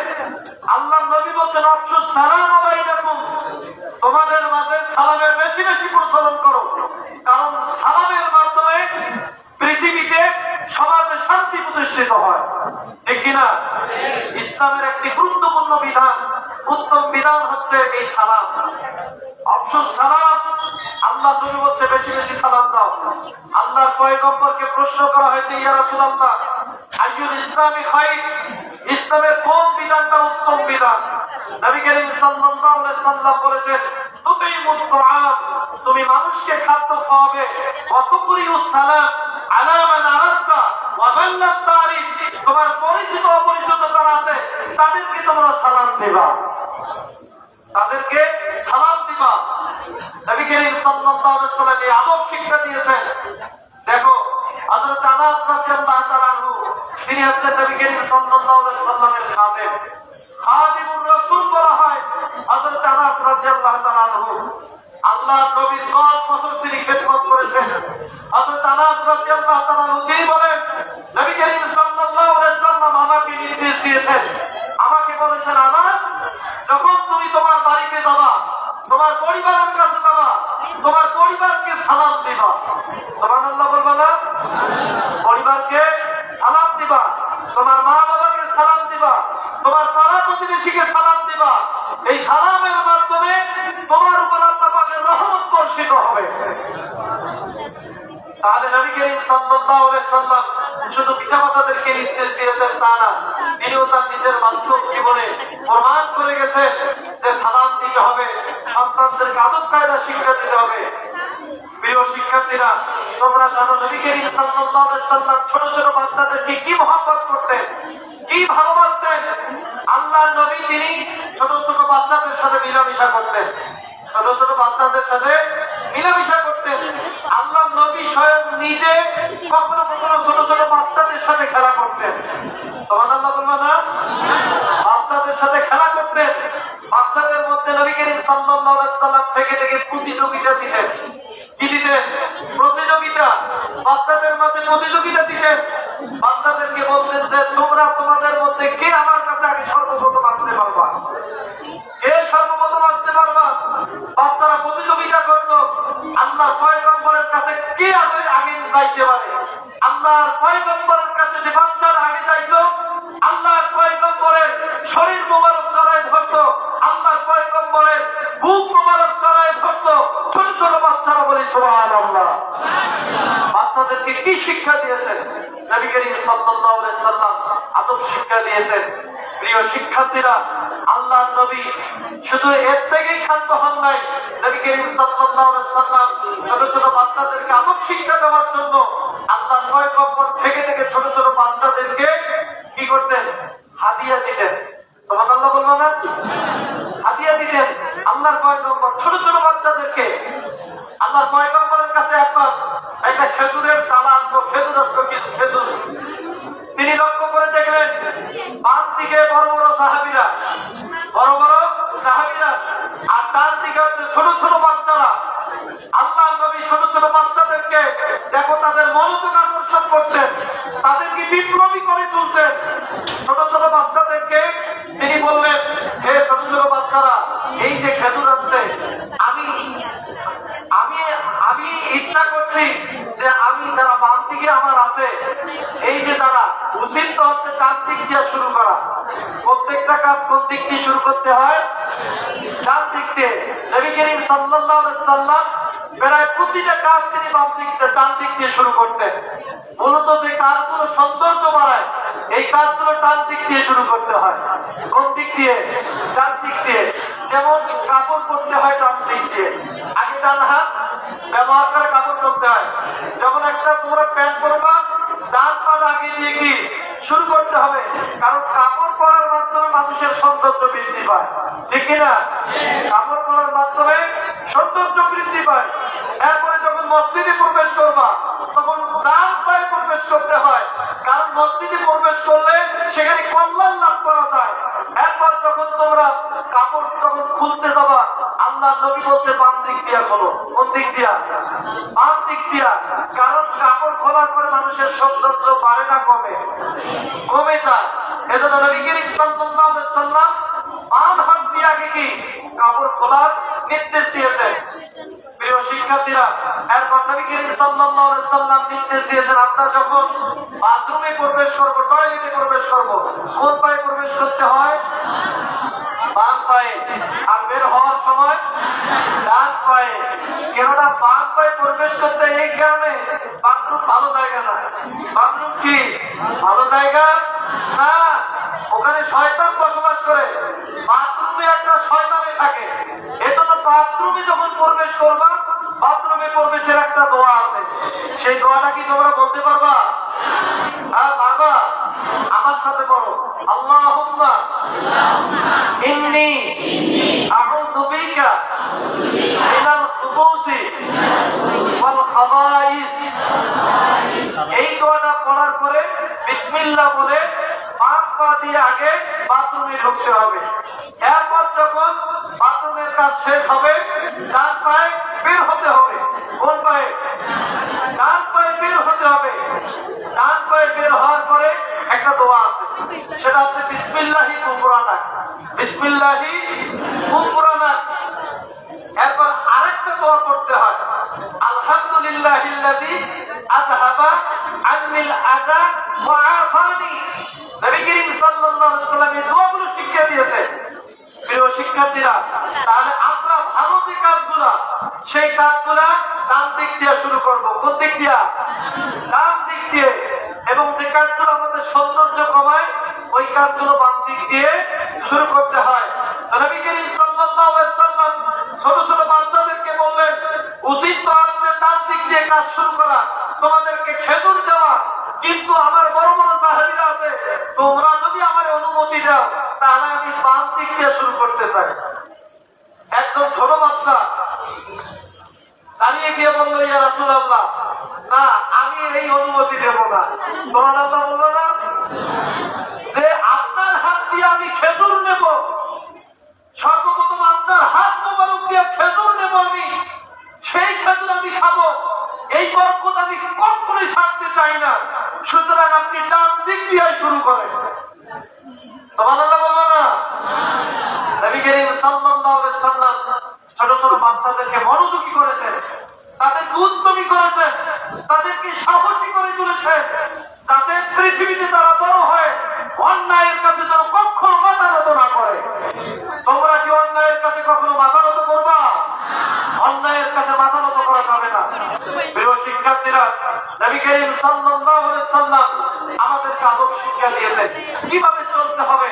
আল্লাহ নবী বলছেন আফসুস সালাম আলাইকুম, তোমাদের মাঝে সালামের বেশি বেশি প্রচলন করো, কারণ সালামের মাধ্যমে পৃথিবীতে সমাজে শান্তি প্রতিষ্ঠিত হয়। ঠিক কিনা? ইসলামের একটি গুরুত্বপূর্ণ বিধান, উত্তম বিধান হচ্ছে এই সালাম। আফসুস সালাম, আল্লাহ নবী বলছে বেশি বেশি সালাম দাও। আল্লাহর পয়গম্বরকে প্রশ্ন করা হয়েছে, ইয়া রাসূলুল্লাহ আইয়ুল ইসলামি খায়র, ইসলামের কোন বিধানটা উত্তম বিধান? নবী করিম সাল্লাল্লাহু আলাইহি ওয়াসাল্লাম বলেছেন তুতিমুত তুআম, তুমি মানুষকে খাদ্য খাওয়াবে, ওয়া তুকরিউস সালাম আলা মান আরাফতা ওয়া মান লাম তারিফ, তোমার পরিচিত অপরিচিত যারা আছে তাদেরকে তোমরা সালাম দিবা, তাদেরকে সালাম দিবা। নবী করিম সাল্লাল্লাহু আলাইহি ওয়াসাল্লাম এই আদব শিক্ষা দিয়েছেন। দেখো হযরত আনাস রাদিয়াল্লাহু তাআলা আনহু তিনি হচ্ছেন নবী করিম সাল্লাল্লাহু আলাইহি ওয়াসাল্লামের খাদেম, খাদিমুর রাসূল বলা হয় হযরত আনাস রাদিয়াল্লাহু তাআলা আনহু। আল্লাহর নবীর 10 বছর তিনি খেদমত করেছেন। হযরত আনাস রাদিয়াল্লাহু তাআলা আনহু তিনি বলেন নবী করিম সাল্লাল্লাহু আলাইহি ওয়াসাল্লাম আমাকে নির্দেশ দিয়েছেন, আমাকে বলেছেন আনাস যখন তুমি তোমার বাড়িতে যাবা, তোমার পরিবারের কাছে যাবা, তোমার পরিবারকে সালাম দিবা। সুবহানাল্লাহ বলবা না? পরিবারকে সালাম দিবা, তোমার মা বাবাকে সালাম দিবা, তোমার পাড়া প্রতিবেশীকে সালাম দিবা। এই সালামের মাধ্যমে তোমার উপর আল্লাহ পাকের রহমত বর্ষিত হবে। তাহলে নবী করিম সাল্লাল্লাহু আলাইহি ওয়াসাল্লাম শুধু পিতামাতাদেরকে নির্দেশ দিয়েছেন তা না, তিনিও তার নিজের বাস্তব জীবনে প্রমাণ করে গেছেন যে সালাম দিতে হবে, সন্তানদেরকে আদব কায়দা শিক্ষা দিতে হবে। প্রিয় শিক্ষার্থীরা, তোমরা জানো নবী করিম সাল্লাল্লাহু আলাইহি ওয়াসাল্লাম ছোট ছোট বাচ্চাদেরকে কি মহব্বত করতেন, কি ভালোবাসতেন। আল্লাহর নবী তিনি ছোট ছোট বাচ্চাদের সাথে মিলামিশা করতেন, ছোট ছোট বাচ্চাদের সাথে মিলামিশা করতেন। আল্লাহর নবী স্বয়ং নিজে কখনো কখনো ছোট ছোট বাচ্চাদের সাথে খেলা করতেন। সুবহানাল্লাহ বলবেন না? বাচ্চাদের সাথে খেলা করতেন। বাচ্চাদের মধ্যে নবী করিম সাল্লাল্লাহু আলাইহি ওয়াসাল্লাম থেকে থেকে প্রতিযোগিতা দিতেন। কি দিতেন? প্রতিযোগিতা। বাচ্চাদের মধ্যে প্রতিযোগিতা দিতেন। বাচ্চাদেরকে বলতেন যে তোমরা তোমাদের মধ্যে কে আমার কাছে আগে সর্বপ্রথম আসতে পারবা, কে সর্বপ্রথম আসতে পারবা। বাচ্চারা প্রতিযোগিতা করত আল্লাহর পয়গম্বরের কাছে কে আগে যাইতে পারে। আল্লাহর পয়গম্বরের কাছে যে বাচ্চারা আগে যাইতো, আল্লাহর পয়গম্বরের শরীর মোবারক জড়ায় ধরতো, আল্লাহর পয়গম্বরের বুক মোবারক জড়ায় ধরতো ছোট ছোট বাচ্চারা। বলি সুবহানাল্লাহ। বাচ্চাদেরকে কি শিক্ষা দিয়েছেন নবী করিম সাল্লাল্লাহু আলাইহি ওয়াসাল্লাম? আদব শিক্ষা দিয়েছেন। প্রিয় শিক্ষার্থীরা, আল্লাহর নবী শুধু এর থেকেই ক্ষান্ত হন নাই। নবী করিম সাল্লাল্লাহু আলাইহি ওয়াসাল্লাম ছোট ছোট বাচ্চাদেরকে আদব শিক্ষা দেওয়ার জন্য আল্লাহর পয়গম্বর থেকে থেকে ছোট ছোট বাচ্চাদেরকে কি করতেন? হাদিয়া দিতেন। সুবহানাল্লাহ বলবেন না? হাদিয়া দিতেন আল্লাহর পয়গম্বর ছোট ছোট বাচ্চাদেরকে। আল্লাহর পয়গম্বরের কাছে একবার একটা খেজুরের ডালা আসতো, খেজুর আসতো, কিছু খেজুর। তিনি লক্ষ্য করে দেখলেন বাম দিকে বড় বড় সাহাবীরা, বড় বড় সাহাবীরা, আর ডান দিকে হচ্ছে ছোট ছোট বাচ্চারা। আল্লাহর নবী ছোট ছোট বাচ্চাদেরকে দেখো তাদের মনোযোগ আকর্ষণ করছেন, তাদেরকে বিপ্লবী করে তুলতেন। ছোট ছোট বাচ্চাদেরকে তিনি বললেন, হে ছোট প্রত্যেকটা কাজ কোন দিক দিয়ে শুরু করতে হয়? ডান দিক দিয়ে। নবী করিম সাল্লাল্লাহু আলাইহি ওয়াসাল্লাম প্রায় প্রতিটা কাজ তিনি ডান দিক দিয়ে শুরু করতেন। মূলত যে কাজগুলো সৌন্দর্য বাড়ায় এই কাজগুলো ডান দিক দিয়ে শুরু করতে হয়। কোন দিক দিয়ে? ডান দিক দিয়ে। যেমন কাপড় পরতে হয় ডান দিক দিয়ে, আগে ডান হাত ব্যবহার করে কাপড় পরতে হয়। যখন একটা তোমরা প্যান্ট পরবা ডান পাটা আগে দিয়ে কি শুরু করতে হবে, কারণ কাপড় পরার মাধ্যমে মানুষের সৌন্দর্য বৃদ্ধি পায়, ঠিক কিনা? কাপড় পরার মাধ্যমে সৌন্দর্য বৃদ্ধি পায়। এরপরে যখন মসজিদে প্রবেশ করবা তখন ডান পায়ে প্রবেশ করতে হয়, কারণ মসজিদে প্রবেশ করলে সেখানে কল্যাণ লাভ করা যায়। এরপর যখন তোমরা কাপড় যখন খুলতে যাবা আল্লাহ নবী বলছে বাম দিক দিয়া খোলো। কোন দিক দিয়া? বাম দিক দিয়া। কারণ কাপড় খোলার পরে মানুষের সৌন্দর্য বাড়ে না কমে? কমে যায়। এজন্য নবী করিম সাল্লাল্লাহু আলাইহি ওয়াসাল্লাম বাম হাত দিয়ে আগে কি কাপড় খোলার নির্দেশ দিয়েছেন। প্রিয় শিক্ষার্থীরা, এরপর নবী করিম সাল্লাল্লাহু আলাইহি ওয়াসাল্লাম নির্দেশ দিয়েছেন আমরা যখন বাথরুমে প্রবেশ করব, টয়লেটে প্রবেশ করব, কোন পায়ে প্রবেশ করতে হয়? বাম পায়ে। আর বের হওয়ার সময় ডান পায়ে। কেননা বাম পায়ে প্রবেশ করতে এই কারণে বাথরুম ভালো জায়গা না। বাথরুম কি ভালো জায়গা না? ওখানে শয়তান বসবাস করে। বাথরুমে একটা শয়তানে থাকে। এজন্য বাথরুমে যখন প্রবেশ করবা বাথরুমে প্রবেশের একটা দোয়া আছে। সেই দোয়াটা কি তোমরা বলতে পারবা? হ্যাঁ পারবা? আমার সাথে বলো, আল্লাহুম্মা ইন্নী আউযু বিকা মিনাল খুবুসি ওয়াল খাবাইস। এই দোয়াটা পড়ার পরে বিসমিল্লাহ বলে বাম পা দিয়ে আগে বাথরুমে ঢুকতে হবে। এরপর যখন বাথরুমের কাজ শেষ হবে ডান পায়ে বের হতে হবে। কোন পায়ে? ডান পায়ে বের হতে হবে। ডান পায়ে বের হওয়ার পরে একটা দোয়া আছে, সেটা হচ্ছে বিসমিল্লাহি কুফরানা। বিসমিল্লাহি কুফরানা। এরপর আরেকটা দোয়া করতে হয়, আলহামদুলিল্লাহিল্লাযী আযহাবা আন্নিল আযা ওয়া আফানি। নবী করিম সাল্লাল্লাহু আলাইহি ওয়াসাল্লাম এই দোয়াগুলো শিখিয়ে দিয়েছে। প্রিয় শিক্ষার্থীরা, তাহলে আমরা ভালো যে কাজগুলা সেই কাজগুলা ডান দিক দিয়ে শুরু করব। কোন দিক দিয়া? ডান দিক দিয়ে। এবং যে কাজগুলো আমাদের সৌন্দর্য কমায় ওই কাজগুলো বাম দিক দিয়ে শুরু করতে হয়। নবী করিম সাল্লাল্লাহু আলাইহি ওয়াসাল্লাম ছোট ছোট বাচ্চাদেরকে বললেন উচিত তো আপনাদের ডান দিক দিয়ে কাজ শুরু করা, তোমাদেরকে খেজুর দেওয়া, কিন্তু আমার বড় বড় সাহাবীরা আছে, তোমরা যদি আমার অনুমতি দাও তাহলে আমি বাম দিক দিয়ে শুরু করতে চাই। একজন ছোট বাচ্চা দাঁড়িয়ে গিয়ে বললো, ইয়া রাসূলুল্লাহ, না আমি এই অনুমতি দেব না। তোমার আল্লাহ বললো না যে আপনার হাত দিয়ে আমি খেজুর নেব, সর্বপ্রথম আপনার হাত মোবারক দিয়ে খেজুর নেব, আমি সেই খেজুর আমি খাবো, এই বরকত আমি কখনোই ছাড়তে চাই না, সুতরাং আপনি ডান দিক দিয়ে শুরু করেন। সুবহানাল্লাহ বলবো না? নবী করিম সাল্লাল্লাহু আলাইহি ওয়াসাল্লাম ছোট ছোট বাচ্চাদেরকে মনোযোগী করেছেন, তাদেরকে উদ্যমী করেছেন, তাদেরকে সাহসী করে তুলেছেন, যাতে পৃথিবীতে তারা বড় হয় অন্যায়ের কাছে যেন কখনো মাথা নত না করে। তোমরা কি অন্যায়ের কাছে কখনো মাথা নত করবা? অন্যায়ের কাছে মাথা নত করা যাবে না। প্রিয় শিক্ষার্থীরা, নবী করিম সাল্লাল্লাহু আলাইহি ওয়াসাল্লাম আমাদেরকে আদব শিক্ষা দিয়েছেন কিভাবে চলতে হবে,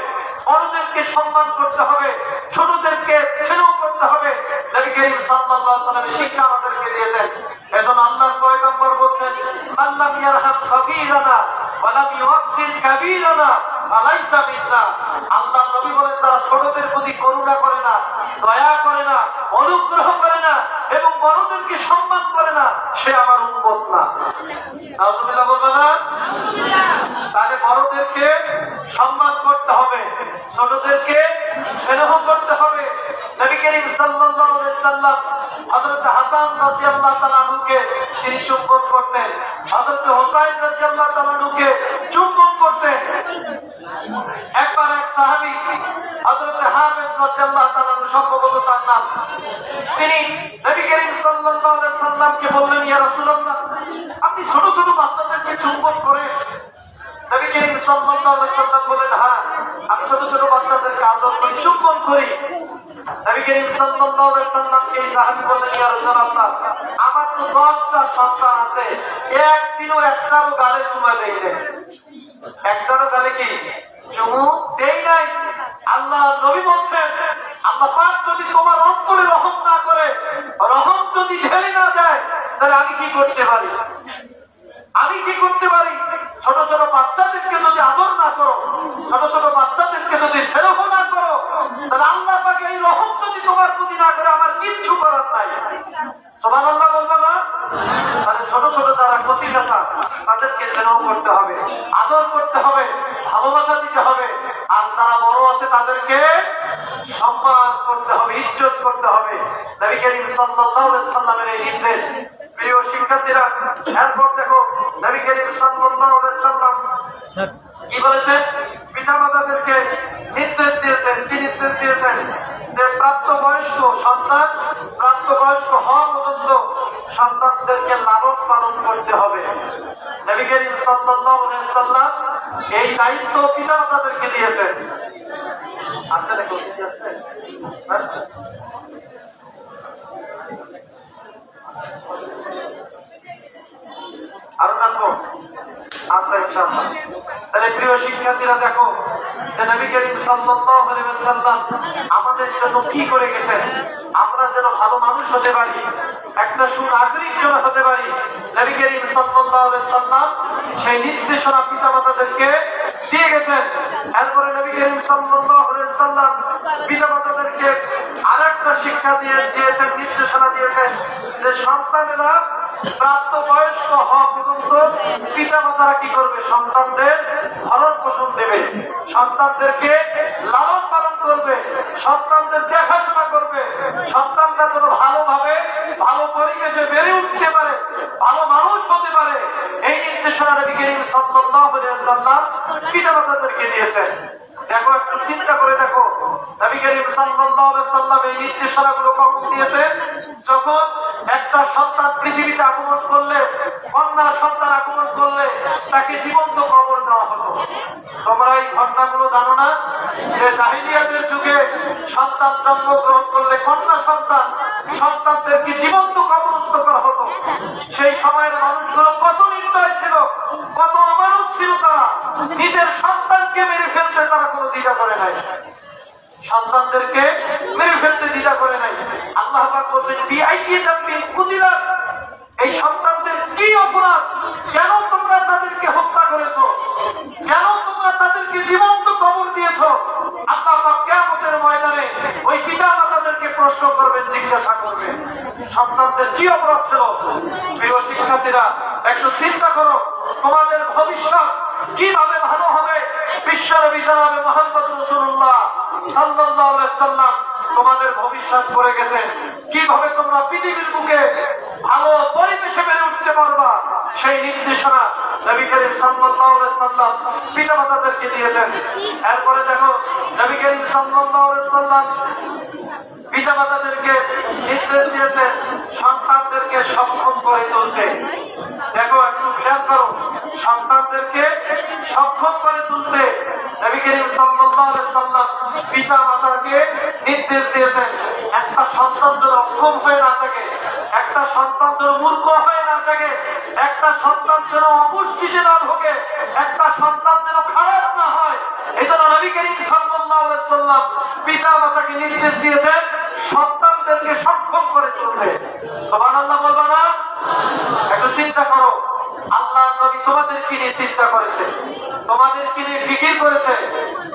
বড়দেরকে সম্মান করতে হবে, ছোটদেরকে স্নেহ করতে হবে। নবী করিম সাল্লাল্লাহু আলাইহি ওয়াসাল্লাম শিক্ষা আমাদেরকে দিয়েছেন। এজন্য আল্লাহর পয়গম্বর বলেন, আল্লাহ ইয়ারহাম সাগীরানা ওয়া লাম ইউওয়াক্কির কাবীরানা ফালাইসা মিন্না। আল্লাহর নবী বলেন, যারা ছোটদের প্রতি করুণা করে না, দয়া করে না, অনুগ্রহ করে না এবং বড়দেরকে সম্মান করে না, সে আমার উম্মত না। নাউজুবিল্লাহ বলবে না? তাহলে বড়দেরকে সম্মান করতে হবে, ছোটদেরকে স্নেহ করতে হবে। নবী করিম সাল্লাল্লাহু আলাইহি ওয়াসাল্লাম হযরত হাসান রাদিয়াল্লাহু তাআলা আনহুকে তিনি চুম্বন করতেন, হযরত হুসাইন রাদিয়াল্লাহু তাআলা আনহুকে চুম্বন করতেন। একবার এক সাহাবী হযরত হাফেজ রাদিয়াল্লাহু তাআলা আনহু, সম্ভবত তার নাম, তিনি নবী করিম সাল্লাল্লাহু আলাইহি ওয়াসাল্লামকে বললেন, ইয়া রাসূলুল্লাহ, আপনি ছোট ছোট বাচ্চাদেরকে চুম্বন করেন, নবী করিম সাল্লাল্লাহু আলাইহি ওয়াসাল্লাম বলেন, হ্যাঁ আমি ছোট ছোট বাচ্চাদেরকে আদর করি, চুম্বন করি। নবী করিম সাল্লাল্লাহু আলাইহি ওয়াসাল্লামকে এই সাহাবী বললেন, ইয়া রাসূলুল্লাহ, আমার তো 10টা সন্তান আছে, একদিনও একটারও গালে চুমা দেই নাই, একটারও গালে কি চুমু দেই নাই। আল্লাহ নবী বলছেন, আল্লাহ পাক যদি তোমার অন্তরে রহম না করে, রহম যদি ঢেলে না যায়, তাহলে আমি কি করতে পারি? আমি কি করতে পারি? ছোট ছোট বাচ্চাদেরকে যদি আদর না করো, ছোট ছোট বাচ্চাদেরকে যদি স্নেহ না করো, তাহলে আল্লাহ পাকে এই রহম যদি তোমার প্রতি না করে, আমার কিচ্ছু করার নাই। সুবহানাল্লাহ বলবে না? তাহলে ছোট ছোট যারা কচিকাঁচা, তাদেরকে স্নেহ করতে হবে, আদর করতে হবে, ভালোবাসা দিতে হবে। আর যারা বড় আছে তাদেরকে সম্মান করতে হবে, ইজ্জত করতে হবে। নবী করিম সাল্লাল্লাহু আলাইহি ওয়াসাল্লামের এই নির্দেশ। প্রিয় শিক্ষার্থীরা, এরপর দেখো নবী করিম সাল্লাল্লাহু আলাইহি ওয়াসাল্লাম কি বলেছেন? পিতামাতাদেরকে নির্দেশ দিয়েছেন। কি নির্দেশ দিয়েছেন? যে প্রাপ্তবয়স্ক সন্তান, প্রাপ্তবয়স্ক হওয়া পর্যন্ত সন্তানদেরকে লালন পালন করতে হবে। নবী করিম সাল্লাল্লাহু আলাইহি ওয়াসাল্লাম এই দায়িত্ব পিতামাতাদেরকে দিয়েছেন। আচ্ছা দেখো কি আছে, আরো টানবো? আচ্ছা ইনশাআল্লাহ। তাহলে প্রিয় শিক্ষার্থীরা দেখো যে নবী করিম সাল্লাল্লাহু আলাইহি ওয়াসাল্লাম আমাদের জন্য কি করে গেছেন, আমরা যেন ভালো মানুষ হতে পারি, একটা সুনাগরিক যেন হতে পারি। নবী করিম সাল্লাল্লাহু আলাইহি ওয়াসাল্লাম সেই নির্দেশনা পিতামাতাদেরকে দিয়ে গেছেন। এরপরে নবী করিম সাল্লাল্লাহু আলাইহি ওয়াসাল্লাম পিতামাতাদেরকে আরেকটা শিক্ষা দিয়েছেন, নির্দেশনা দিয়েছেন যে সন্তানেরা প্রাপ্তবয়স্ক হওয়া পর্যন্ত পিতামাতারা কি করবে? সন্তানদের ভরণ পোষণ দেবে, সন্তানদেরকে লালন পালন করবে, সন্তানদের দেখাশোনা করবে, সন্তানরা যেন ভালোভাবে ভালো পরিবেশে বেড়ে উঠতে পারে, ভালো মানুষ হতে পারে। এই নির্দেশনা নবী করিম সাল্লাল্লাহু আলাইহি ওয়াসাল্লাম পিতামাতাদেরকে দিয়েছেন। দেখো একটু চিন্তা করে দেখো, নবী করিম সাল্লাল্লাহু আলাইহি ওয়াসাল্লাম এই নির্দেশনাগুলো কখন দিয়েছে? যখন একটা সন্তান পৃথিবীতে আগমন করলে, কন্যা সন্তান আগমন করলে তাকে জীবন্ত কবর দেওয়া হতো। তোমরা এই ঘটনাগুলো জানো না যে জাহিলিয়াতের যুগে সন্তান জন্মগ্রহণ করলে কন্যা সন্তানদেরকে জীবন্ত কবরস্থ করা হতো। সেই সময়ের মানুষগুলো কত নির্দয় ছিল, কত অমানুষ ছিল, তারা নিজের সন্তানকে মেরে ফেলতে তারা কোনো দ্বিধা করে নাই, সন্তানদেরকে মেরে ফেলতে দ্বিধা করে নাই। আল্লাহ পাক বলছেন, এই সন্তানদের কি অপরাধ, কেন তোমরা তাদেরকে হত্যা করেছো, কেন তোমরা তাদেরকে জীবন্ত কবর দিয়েছো? আল্লাহ পাক কিয়ামতের ময়দানে ওই পিতামাতাদেরকে প্রশ্ন করবেন, জিজ্ঞাসা করবেন সন্তানদের কি অপরাধ ছিল। প্রিয় শিক্ষার্থীরা, একটু চিন্তা করো তোমাদের ভবিষ্যৎ কিভাবে ভালো হবে। বিশ্বনবী জনাবে মুহাম্মদ রাসূলুল্লাহ সাল্লাল্লাহু আলাইহি ওয়াসাল্লাম তোমাদের ভবিষ্যৎ করে গেছেন, কিভাবে তোমরা পৃথিবীর বুকে ভালো পরিবেশে বেড়ে উঠতে পারবা, সেই নির্দেশনা নবী করিম সাল্লাল্লাহু আলাইহি ওয়াসাল্লাম পিতামাতাদেরকে দিয়েছেন। এরপরে দেখো নবী করিম সাল্লাল্লাহু আলাইহি ওয়াসাল্লাম পিতামাতাদেরকে নির্দেশ দিয়েছেন সন্তানদেরকে সক্ষম করে তুলতে। দেখো একটু খেয়াল করো, সন্তানদেরকে সক্ষম করে তুলতে নবী করিম সাল্লাল্লাহু আলাইহি ওয়াসাল্লাম পিতামাতাকে নির্দেশ দিয়েছেন একটা সন্তান যেন অক্ষম হয়ে না থাকে, একটা সন্তান যেন মূর্খ হয়ে না থাকে, একটা সন্তান যেন অপুষ্টিতে না ভোগে, একটা সন্তান যেন খারাপ না হয়। এই জন্য নবী করিম সাল্লাল্লাহু আলাইহি ওয়াসাল্লাম পিতামাতাকে নির্দেশ দিয়েছেন সন্তানদেরকে সক্ষম করে তুলতে। সুবহানাল্লাহ বলবা না? একটু চিন্তা করো, আল্লাহ নবী তোমাদেরকে নিয়ে চিন্তা করেছে, তোমাদেরকে নিয়ে ফিকির করেছে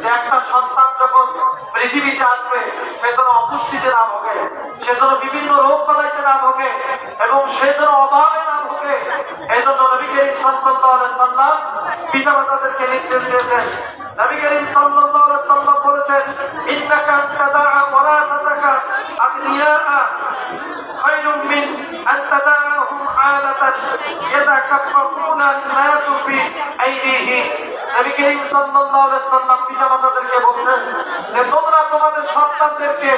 যে একটা সন্তান যখন পৃথিবীতে আসবে সে যেন অপুষ্টিতে না ভোগে, সে যেন বিভিন্ন রোগ বালাইতে না ভোগে এবং সে যেন অভাবে না ভোগে। এই জন্য নবী করিম সাল্লাল্লাহু আলাইহি ওয়াসাল্লাম পিতামাতাদেরকে নির্দেশ দিয়েছেন। নবী করিম সাল্লাল্লাহু আলাইহি ওয়াসাল্লাম বলেছেন, ইন্নাকা আনতাদা'a ওয়ারাসাতাকা আগনিয়া'a খায়রুম মিন আন তাদা'আহুম আলাতান ইয়াতাকাফফুনা আন-নাসু ফি আইদিহিম নবী করিম সাল্লাল্লাহু আলাইহি ওয়াসাল্লাম পিতামাতাদেরকে বলছেন যে তোমরা তোমাদের সন্তানদেরকে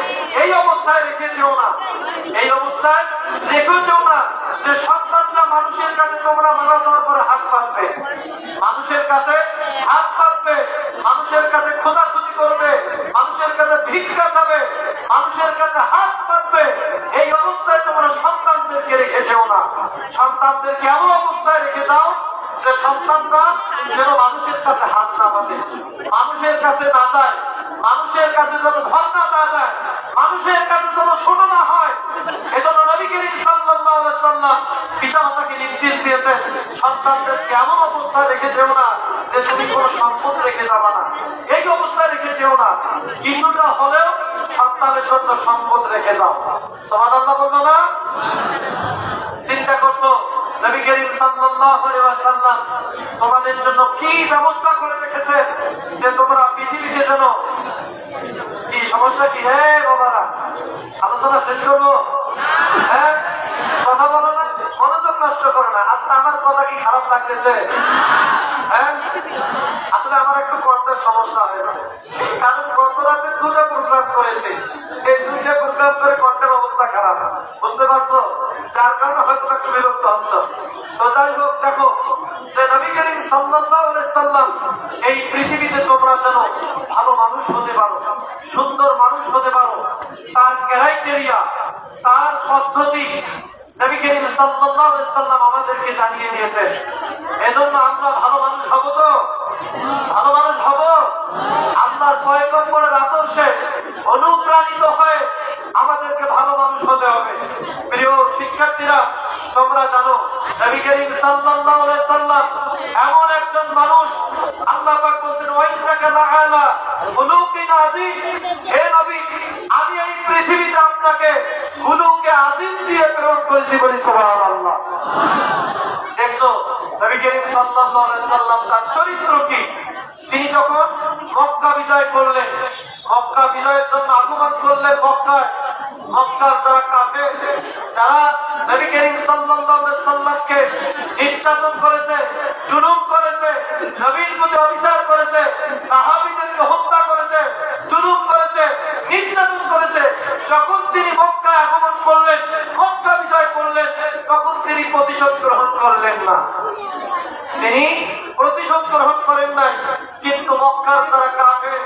এই অবস্থায় রেখে দিও না, এই অবস্থায় রেখে দিও না যে সন্তানরা মানুষের কাছে তোমরা মারা যাওয়ার পরে হাত পাতবে, মানুষের কাছে হাত পাতবে, মানুষের কাছে খোঁজাখুঁজি করবে, মানুষের কাছে ভিক্ষা চাবে, মানুষের কাছে হাত পাতবে। এই অবস্থায় তোমরা সন্তানদেরকে রেখে যেও না। সন্তানদেরকে এমন অবস্থায় রেখে দাও যে সন্তানরা যেন মানুষের কাছে হাত না পাতে, মানুষের কাছে না যায়, মানুষের কাছে যেন ধর্ণা না যায়, মানুষের কাছে যেন ছোট না হয়। এজন্য নবী করিম সাল্লাল্লাহু আলাইহি ওয়াসাল্লাম পিতামাতাকে নির্দেশ দিয়েছেন সন্তানদেরকে এমন অবস্থায় রেখে যেও না যে তুমি কোনো সম্পদ রেখে যাবা না, এই অবস্থায় রেখে যেও না, কিছুটা হলেও সন্তানের জন্য সম্পদ রেখে যাও। সুবহানাল্লাহ বলবো না? চিন্তা করছো নবী করিম সাল্লাল্লাহু আলাইহি ওয়াসাল্লাম তোমাদের জন্য কি ব্যবস্থা করে রেখেছে যে তোমরা পৃথিবীতে যেন কি সমস্যা কি? হ্যাঁ বাবারা, আলোচনা শেষ করবো? হ্যাঁ, কথা বলো না, মনোযোগ নষ্ট করো না। আচ্ছা, আমার কথা কি খারাপ লাগতেছে? হ্যাঁ, আসলে আমার একটু পর্দার সমস্যা হয়েছে, কারণ গত রাতে 2টা প্রোগ্রাম করেছি, এই 2টা প্রোগ্রাম করে কণ্ঠের অবস্থা খারাপ, বুঝতে পারছো? যার কারণে হয়তো একটু বিরক্ত হচ্ছ। তো যাই হোক, দেখো যে নবী করিম সাল্লাল্লাহু আলাইহি ওয়াসাল্লাম এই পৃথিবীতে তোমরা যেন ভালো মানুষ হতে পারো, সুন্দর মানুষ হতে পারো, তার ক্রাইটেরিয়া, তার পদ্ধতি নবী করিম সাল্লাল্লাহু আলাইহি ওয়াসাল্লাম আমাদেরকে জানিয়ে দিয়েছেন। এজন্য আমরা ভালো মানুষ হব তো? ভালো মানুষ হব? আল্লাহর পয়গম্বরের আদর্শে অনুপ্রাণিত হয়ে আমাদেরকে ভালো মানুষ হতে হবে। প্রিয় শিক্ষার্থীরা, তোমরা জানো নবী করিম সাল্লাল্লাহু আলাইহি ওয়াসাল্লাম এমন একজন মানুষ, আল্লাহ পাক বলেন ওয়াইন্নাকা লাআলা খুলুকিন আযীম। হে নবী, আমি এই পৃথিবীতে আপনাকে খুলুকে আযীম দিয়ে প্রেরণ করেছি, বলি সুবহানাল্লাহ। দেখছো নবী করিম সাল্লাল্লাহু আলাইহি ওয়াসাল্লাম তার চরিত্র কি? তিনি যখন মক্কা বিজয় করলেন, মক্কা বিজয়ের জন্য আগমন করলেন মক্কার যারা কাফের, যারা নবী করিম সাল্লাল্লাহু আলাইহি ওয়াসাল্লামকে নির্যাতন করেছে, জুলুম করেছে, নবীর প্রতি অবিচার করেছে, সাহাবীদেরকে হত্যা করেছে, জুলুম করেছে, নির্যাতন করেছে, যখন তিনি মক্কায় আগমন করলেন, মক্কা বিজয় করলেন, তখন তিনি প্রতিশোধ গ্রহণ করলেন না, তিনি প্রতিশোধ গ্রহণ করেন নাই। কিন্তু মক্কার যারা কাফের,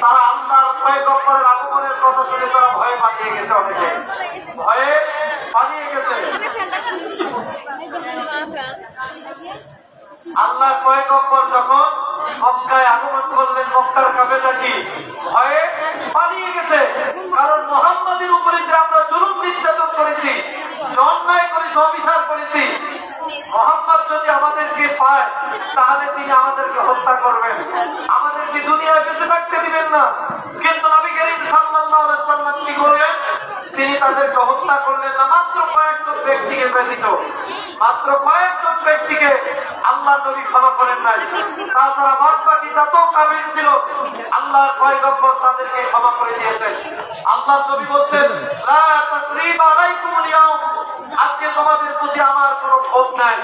তারা আল্লাহর পয়গম্বরের আগমনের কথা শুনে তারা ভয়ে পালিয়ে গেছে, অনেকে ভয়ে পালিয়ে গেছে। আল্লাহর পয়গম্বর যখন মক্কায় আগমন করলেন, মক্কার কাফেররা কি ভয়ে পালিয়ে গেছে। কারণ মুহাম্মাদের উপরে যে আমরা জুলুম নির্যাতন করেছি, অন্যায় করেছি, অবিচার করেছি, মুহাম্মদ যদি আমাদেরকে পায় তাহলে তিনি আমাদেরকে হত্যা করবেন, আমাদেরকে দুনিয়ায় বেঁচে থাকতে দিবেন না। কিন্তু নবী করিম সাল্লাল্লাহু আলাইহি ওয়াসাল্লাম কি করলেন? তিনি তাদেরকে হত্যা করলেন না, মাত্র কয়েকজন ব্যক্তিকে ব্যতীত, মাত্র কয়েকজন ব্যক্তিকে আল্লাহ নবী ক্ষমা করেন নাই। তাছাড়া বাদ বাকি যত কাফির ছিল আল্লাহর পয়গম্বর তাদেরকে ক্ষমা করে দিয়েছেন। আল্লাহ নবী বলছেন লা তাসরিবা আলাইকুমুল ইয়াউম, আজকে তোমাদের প্রতি আমার কোনো ক্ষোভ নাই,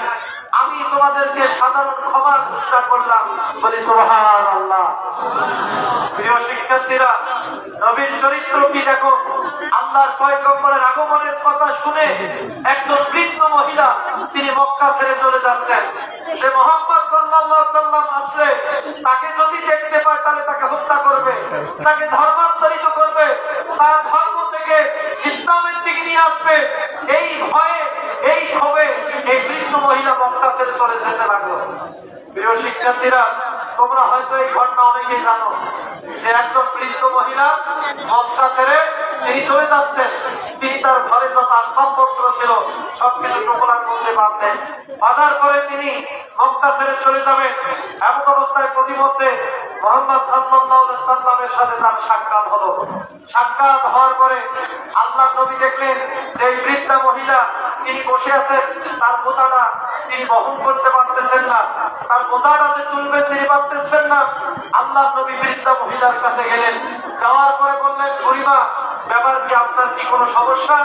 আমি তোমাদেরকে সাধারণ ক্ষমা ঘোষণা করলাম, বলি সুবহানাল্লাহ। প্রিয় শিক্ষার্থীরা, নবীর চরিত্র কি দেখো। আল্লাহর পয়গম্বরের আগমনের কথা শুনে একজন বৃদ্ধ মহিলা তিনি মক্কা ছেড়ে চলে যাচ্ছেন, যে মুহাম্মদ সাল্লাল্লাহু আলাইহি ওয়াসাল্লাম আসলে তাকে যদি দেখতে পায় তাহলে তাকে হত্যা করবে, তাকে ধর্মান্তরিত করবে, তার ধর্ম থেকে ইসলামের দিকে নিয়ে আসবে। এই ভয়ে, এই ক্ষোভে এই বৃদ্ধ মহিলা মক্কা ছেড়ে চলে যেতে লাগলো। প্রিয় শিক্ষার্থীরা, তোমরা হয়তো এই ঘটনা অনেকেই জানো যে একজন বৃদ্ধ মহিলা মক্কা ছেড়ে তিনি চলে যাচ্ছেন, তিনি তার ঘরে যত আসবাবপত্র ছিল সবকিছু টোকলার মধ্যে বাঁধলেন, বাঁধার পরে তিনি মক্কা ছেড়ে চলে যাবেন। এমন অবস্থায় প্রতিমধ্যে মুহাম্মদ সাল্লাল্লাহু আলাইহি ওয়াসাল্লামের সাথে তার সাক্ষাৎ হলো। সাক্ষাৎ হওয়ার পরে আল্লাহর নবী দেখলেন যে এই বৃদ্ধা মহিলা তিনি বসে আছেন, তার বোঝাটা তিনি বহন করতে পারতেছেন না, তার বোঝাটা যে তুলবেন তিনি পারতেছেন না। আল্লাহর নবী বৃদ্ধা মহিলার কাছে গেলেন, যাওয়ার পরে বললেন বুড়িমা, ব্যাপার কি, আপনার কি কোনো সমস্যা?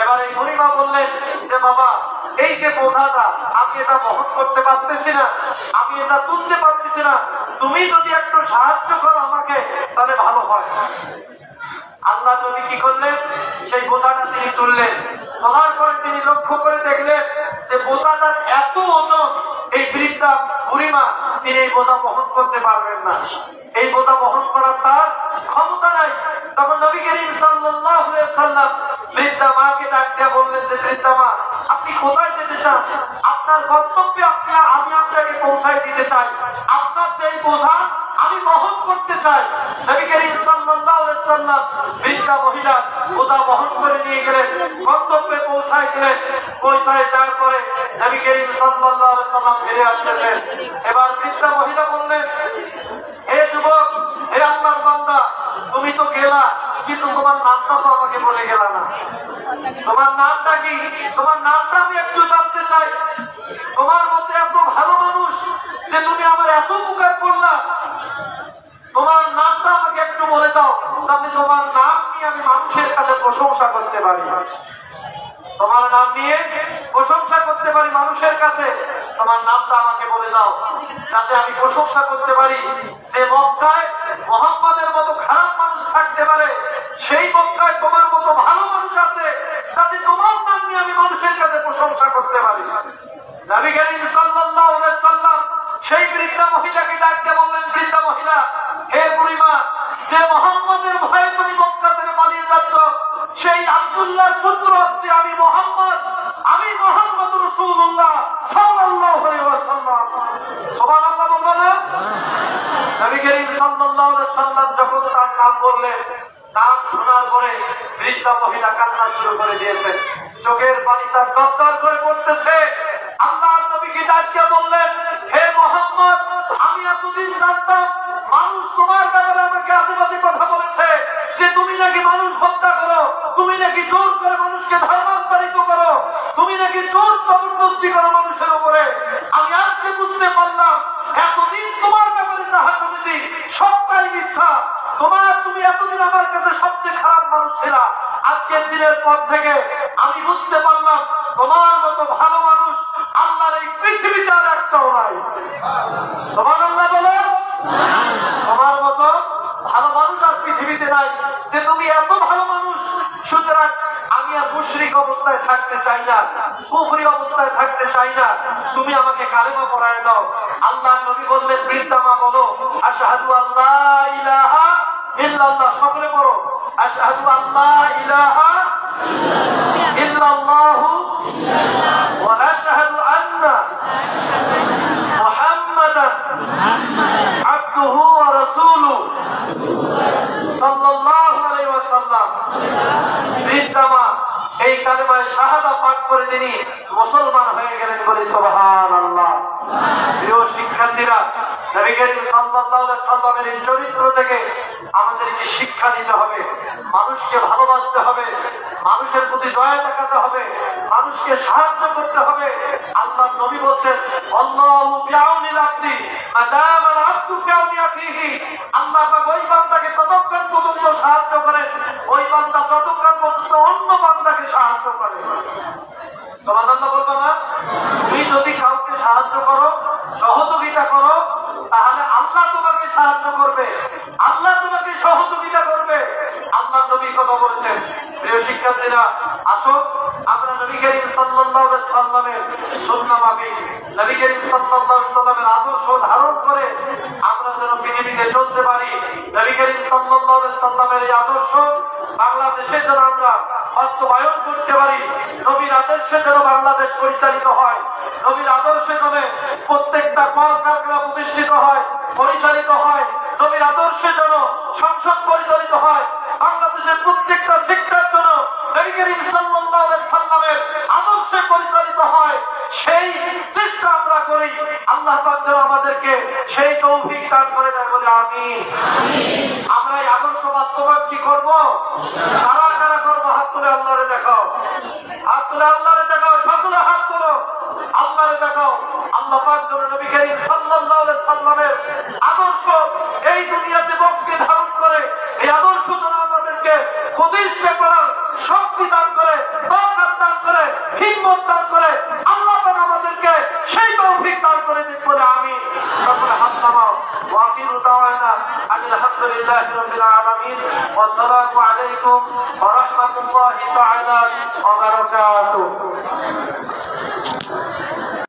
এবার এই বুড়িমা বললেন যে বাবা, এই যে বোঝাটা আমি এটা বহন করতে পারতেছি না, আমি এটা তুলতে পারতেছি না, তুমি যদি একটু সাহায্য করো আমাকে তাহলে ভালো হয়। আল্লাহ নবী কি করলেন, সেই বোঝাটা তিনি তুললেন। তোলার পরে তিনি লক্ষ্য করে দেখলেন যে বোঝাটার এত ওজন, এই বৃদ্ধা বুড়িমা তিনি এই বোঝা বহন করতে পারবেন না, এই বোঝা বহন করার তার ক্ষমতা নাই। তখন নবী করিম সাল্লাল্লাহু আলাইহি সাল্লাম বৃদ্ধা মাকে ডাক দিয়ে বললেন যে বৃদ্ধা মা, আপনি কোথায় যেতে চান? আপনার গন্তব্যে আমি আপনাকে পৌঁছায় দিতে চাই, আপনার যে বোঝা আমি বহন করতে চাই। নবী করিম সাল্লাল্লাহু আলাইহি সাল্লাম বৃদ্ধা মহিলা বোঝা বহন করে নিয়ে গেলেন, গন্তব্যে পৌঁছায় দিলেন। পৌঁছায় যাওয়ার পরে নবী করিম সাল্লাল্লাহু আলাইহি সাল্লাম ফিরে আসতেছেন। এবার বৃদ্ধা মহিলা বললেন, হে যুবক, হে আল্লাহর বান্দা, তুমি তো গেলা, কিন্তু তোমার নামটা তো আমাকে বলে গেলা না। তোমার নামটা কি? তোমার নামটা আমি একটু জানতে চাই। তোমার মধ্যে এত ভালো মানুষ যে তুমি আমার এত উপকার করলা, তোমার নামটা আমাকে একটু বলে দাও, যাতে তোমার নাম নিয়ে আমি মানুষের কাছে প্রশংসা করতে পারি। তোমার নাম নিয়ে প্রশংসা করতে পারি মানুষের কাছে, তোমার নামটা আমাকে বলে দাও, যাতে আমি প্রশংসা করতে পারি যে মক্কায় মুহাম্মাদের মতো খারাপ মানুষ থাকতে পারে, সেই মক্কায় তোমার মতো ভালো মানুষ আছে, যাতে তোমার নাম নিয়ে আমি মানুষের কাছে প্রশংসা করতে পারি। নবী করিম সাল্লাল্লাহু আলাইহি সাল্লাম সেই বৃদ্ধা মহিলাকে ডাকতে বললেন, বৃদ্ধা মহিলা, হে বুড়িমা, যে মুহাম্মাদের ভয়ে তুমি মক্কা থেকে পালিয়ে যাচ্ছ, সেই আব্দুল্লাহর পুত্র হচ্ছে আমি মুহাম্মদ, আমি মুহাম্মদ রাসূলুল্লাহ সাল্লাল্লাহু আলাইহি ওয়াসাল্লাম। সুবহানাল্লাহ বলবেন না? নবী করিম সাল্লাল্লাহু আলাইহি সাল্লাম যখন তার নাম বললেন, নাম শোনার পরে বৃদ্ধা মহিলা কান্না শুরু করে দিয়েছেন, চোখের পানি তার দরদর করে পড়তেছে। আল্লাহর নবীকে ডাকিয়ে বললেন, হে মুহাম্মদ, আমি এতদিন জানতাম মানুষ তোমার ব্যাপারে আমাকে আশেপাশে কথা বলেছে যে তুমি নাকি মানুষ হত্যা করো, তুমি নাকি জোর করে মানুষকে ধর্মান্তরিত করো, তুমি নাকি জোর জবরদস্তি করো মানুষের উপরে। আমি আজকে বুঝতে পারলাম এতদিন তোমার ব্যাপারে যাহা শুনেছি সবটাই মিথ্যা। তুমি এতদিন আমার কাছে সবচেয়ে খারাপ মানুষ ছিলা, আজকের দিনের পর থেকে আমি বুঝতে পারলাম তোমার মতো ভালো মানুষ আল্লাহর এই পৃথিবীতে আর একটাও নাই। সুবহানাল্লাহ বলো। তোমার মতো ভালো মানুষ আর পৃথিবীতে নাই, যে তুমি এত ভালো মানুষ। সুতরাং আমি আর মুশরিক অবস্থায় থাকতে চাই না, কুফরি অবস্থায় থাকতে চাই না, তুমি আমাকে কালেমা পড়ায় দাও। আল্লাহ নবী বললেন, বৃদ্ধা মা বলো, আশহাদু আল্লা ইলাহা ইল্লাল্লাহ। সকলে পড়ো, আশহাদু আল্লা ইলাহা ইল্লাল্লাহু ওয়া আশহাদু আন্না মুহাম্মাদান আবদুহু ওয়া রাসূলুহু সাল্লাল্লাহু আলাইহি ওয়াসাল্লাম। বৃদ্ধা মা এই কালেমায়ে শাহাদা পাঠ করে তিনি মুসলমান হয়ে গেলেন, বলি সুবহানাল্লাহ। প্রিয় শিক্ষার্থীরা, নবী করিম সাল্লাল্লাহু আলাইহি সাল্লামের এই চরিত্র থেকে আমাদেরকে শিক্ষা নিতে হবে। মানুষকে ভালোবাসতে হবে, মানুষের প্রতি দয়া দেখাতে হবে, মানুষকে সাহায্য করতে হবে। আল্লাহ নবী বলছেন, আল্লাহু বিআউনিল আবদি মা দামাল আবদু বিআউনি আখিহি। আল্লাহ পাক ওই বান্দাকে ততক্ষণ পর্যন্ত সাহায্য করেন, ওই বান্দা ততক্ষণ পর্যন্ত অন্য বান্দাকে সাহায্য করে। সুবহানাল্লাহ বলবো না? তুমি যদি কাউকে সাহায্য করো, সহযোগিতা করো, তাহলে আল্লাহ তোমাকে সাহায্য করবে, আল্লাহ তোমাকে সহযোগিতা করবে। আল্লাহ নবী কথা বলছেন। প্রিয় শিক্ষার্থীরা, আসো আমরা নবী করিম সাল্লাল্লাহু আলাইহি সাল্লামের সুন্নাহ মাফিক, নবী করিম সাল্লাল্লাহু আলাইহি সাল্লামের আদর্শ ধারণ করে আমরা যেন পৃথিবীতে চলতে পারি। নবী করিম সাল্লাল্লাহু আলাইহি সাল্লামের এই আদর্শ বাংলাদেশে যেন আমরা বাস্তবায়ন করতে পারি। নবীর আদর্শে যেন বাংলাদেশ পরিচালিত হয়, নবীর আদর্শে যেন প্রত্যেকটা কলকারখানা প্রতিষ্ঠিত হয়, পরিচালিত হয়, নবীর আদর্শে যেন সংসদ পরিচালিত হয়, বাংলাদেশের প্রত্যেকটা শিক্ষার জন্য নবী করিম সাল্লাল্লাহু আলাইহি সাল্লামের আদর্শে পরিচালিত হয়, সেই চেষ্টা আমরা করি। আল্লাহ পাক যেন আমাদেরকে সেই তৌফিক দান করে দেয়, বলে আমিন। আমরা এই আদর্শ বাস্তবায়ন কি করবো? কারা কারা করবো? হাত তুলে আল্লাহরে দেখাও, হাত তুলে আল্লাহরে দেখাও, সকলে হাত তুলো, আল্লাহরে দেখাও। আল্লাহ পাক যেন নবী করিম সাল্লাল্লাহু আলাইহি সাল্লামের আদর্শ এই দুনিয়াতে বক্তি ধারণ করে, এই আদর্শ যেন আমাদেরকে প্রতিষ্ঠা করার শক্তি দান করে, তাকত দান করে, হিম্মত দান করে। আলহামদুলিল্লাহি রাব্বিল আলামিন। আসসালামু আলাইকুম ওয়া রাহমাতুল্লাহি তাআলা ওয়া বারাকাতুহু।